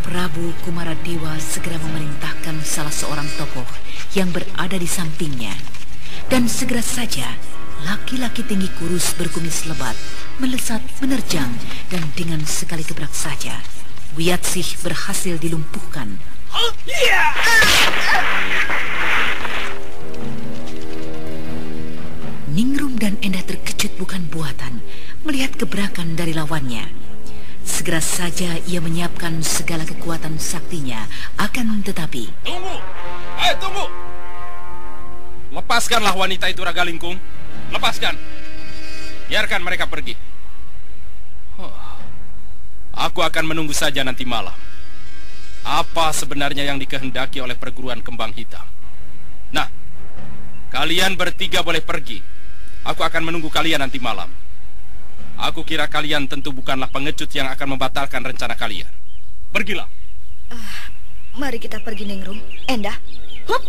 Prabu Kumaradewa segera memerintahkan salah seorang tokoh yang berada di sampingnya. Dan segera saja, laki-laki tinggi kurus berkumis lebat melesat, menerjang, dan dengan sekali gebrak saja, Wiyatsih berhasil dilumpuhkan. Ningrum dan Endah terkejut bukan buatan melihat gebrakan dari lawannya. Segera saja ia menyiapkan segala kekuatan saktinya, akan tetapi... Tunggu! Lepaskanlah wanita itu, Ragalingkung. Lepaskan. Biarkan mereka pergi. Aku akan menunggu saja nanti malam. Apa sebenarnya yang dikehendaki oleh perguruan Kembang Hitam? Nah, kalian bertiga boleh pergi. Aku akan menunggu kalian nanti malam. Aku kira kalian tentu bukanlah pengecut yang akan membatalkan rencana kalian. Pergilah. Mari kita pergi, Ningrum. Endah. Hup.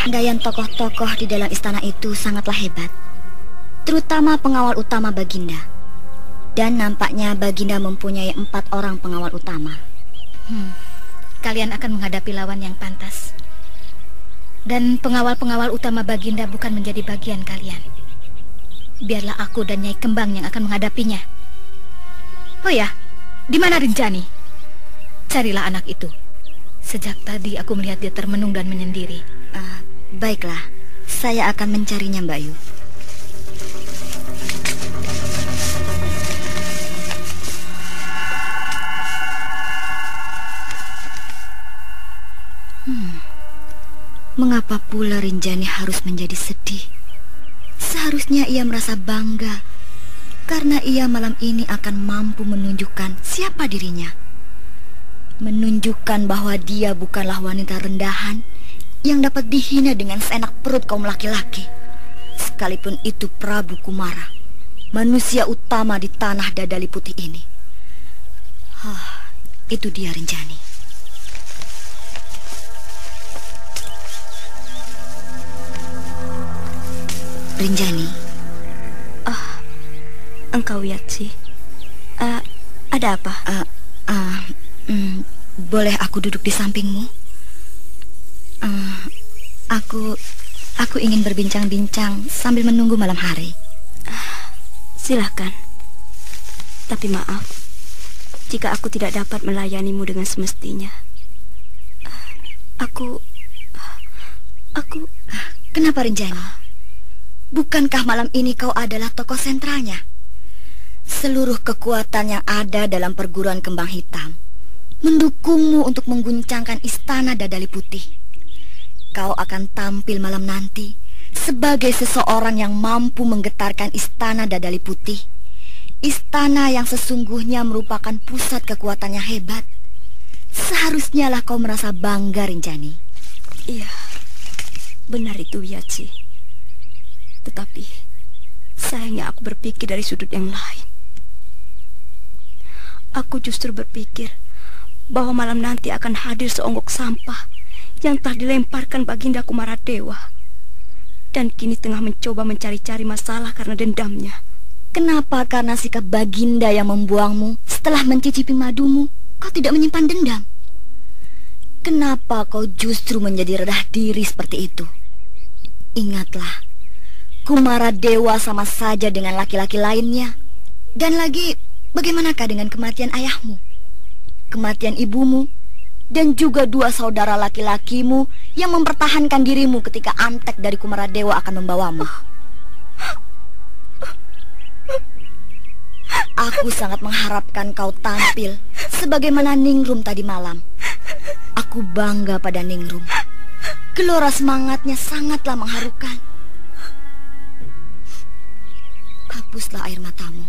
Gayaan tokoh-tokoh di dalam istana itu sangatlah hebat, terutama pengawal utama Baginda. Dan nampaknya Baginda mempunyai 4 orang pengawal utama. Kalian akan menghadapi lawan yang pantas. Dan pengawal-pengawal utama Baginda bukan menjadi bagian kalian. Biarlah aku dan Nyai Kembang yang akan menghadapinya. Oh ya, di mana Rinjani? Carilah anak itu. Sejak tadi aku melihat dia termenung dan menyendiri. Baiklah, saya akan mencarinya, Mbak Yu. Mengapa pula Rinjani harus menjadi sedih? Seharusnya ia merasa bangga karena ia malam ini akan mampu menunjukkan siapa dirinya. Menunjukkan bahwa dia bukanlah wanita rendahan yang dapat dihina dengan seenak perut kaum laki-laki. Sekalipun itu Prabu Kumara, manusia utama di tanah Dadali Putih ini. Itu dia Rinjani. Rinjani. Engkau Wiyatsih. Ada apa? Boleh aku duduk di sampingmu? Aku ingin berbincang-bincang sambil menunggu malam hari. Silahkan. Tapi maaf, jika aku tidak dapat melayanimu dengan semestinya. Aku... Kenapa, Rinjani? Bukankah malam ini kau adalah tokoh sentralnya? Seluruh kekuatan yang ada dalam perguruan kembang hitam mendukungmu untuk mengguncangkan istana Dadali Putih. Kau akan tampil malam nanti sebagai seseorang yang mampu menggetarkan istana Dadali Putih. Istana yang sesungguhnya merupakan pusat kekuatan yang hebat. Seharusnya lah kau merasa bangga, Rinjani. Iya, benar itu, Wiyatsi. Tetapi sayangnya aku berpikir dari sudut yang lain. Aku justru berpikir bahwa malam nanti akan hadir seonggok sampah yang telah dilemparkan Baginda Kumaradewa, dan kini tengah mencoba mencari-cari masalah karena dendamnya. Kenapa karena sikap Baginda yang membuangmu setelah mencicipi madumu, kau tidak menyimpan dendam? Kenapa kau justru menjadi rendah diri seperti itu? Ingatlah, Kumaradewa sama saja dengan laki-laki lainnya. Dan lagi, bagaimanakah dengan kematian ayahmu, kematian ibumu, dan juga 2 saudara laki-lakimu yang mempertahankan dirimu ketika Antek dari Kumaradewa akan membawamu? Aku sangat mengharapkan kau tampil sebagaimana Ningrum tadi malam. Aku bangga pada Ningrum. Gelora semangatnya sangatlah mengharukan. Hapuslah air matamu.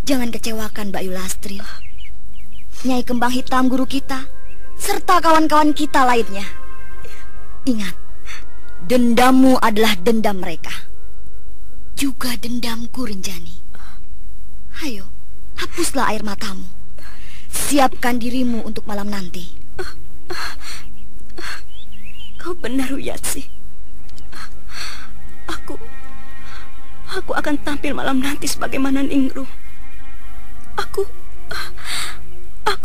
Jangan kecewakan Mbak Yulastri, Nyai Kembang Hitam guru kita, serta kawan-kawan kita lainnya. Ingat, dendammu adalah dendam mereka, juga dendamku, Rinjani. Ayo, hapuslah air matamu. Siapkan dirimu untuk malam nanti. Kau benar, Wiyatsi. Aku akan tampil malam nanti sebagaimana Ningrum. Aku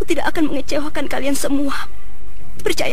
tidak akan mengecewakan kalian semua. Percaya.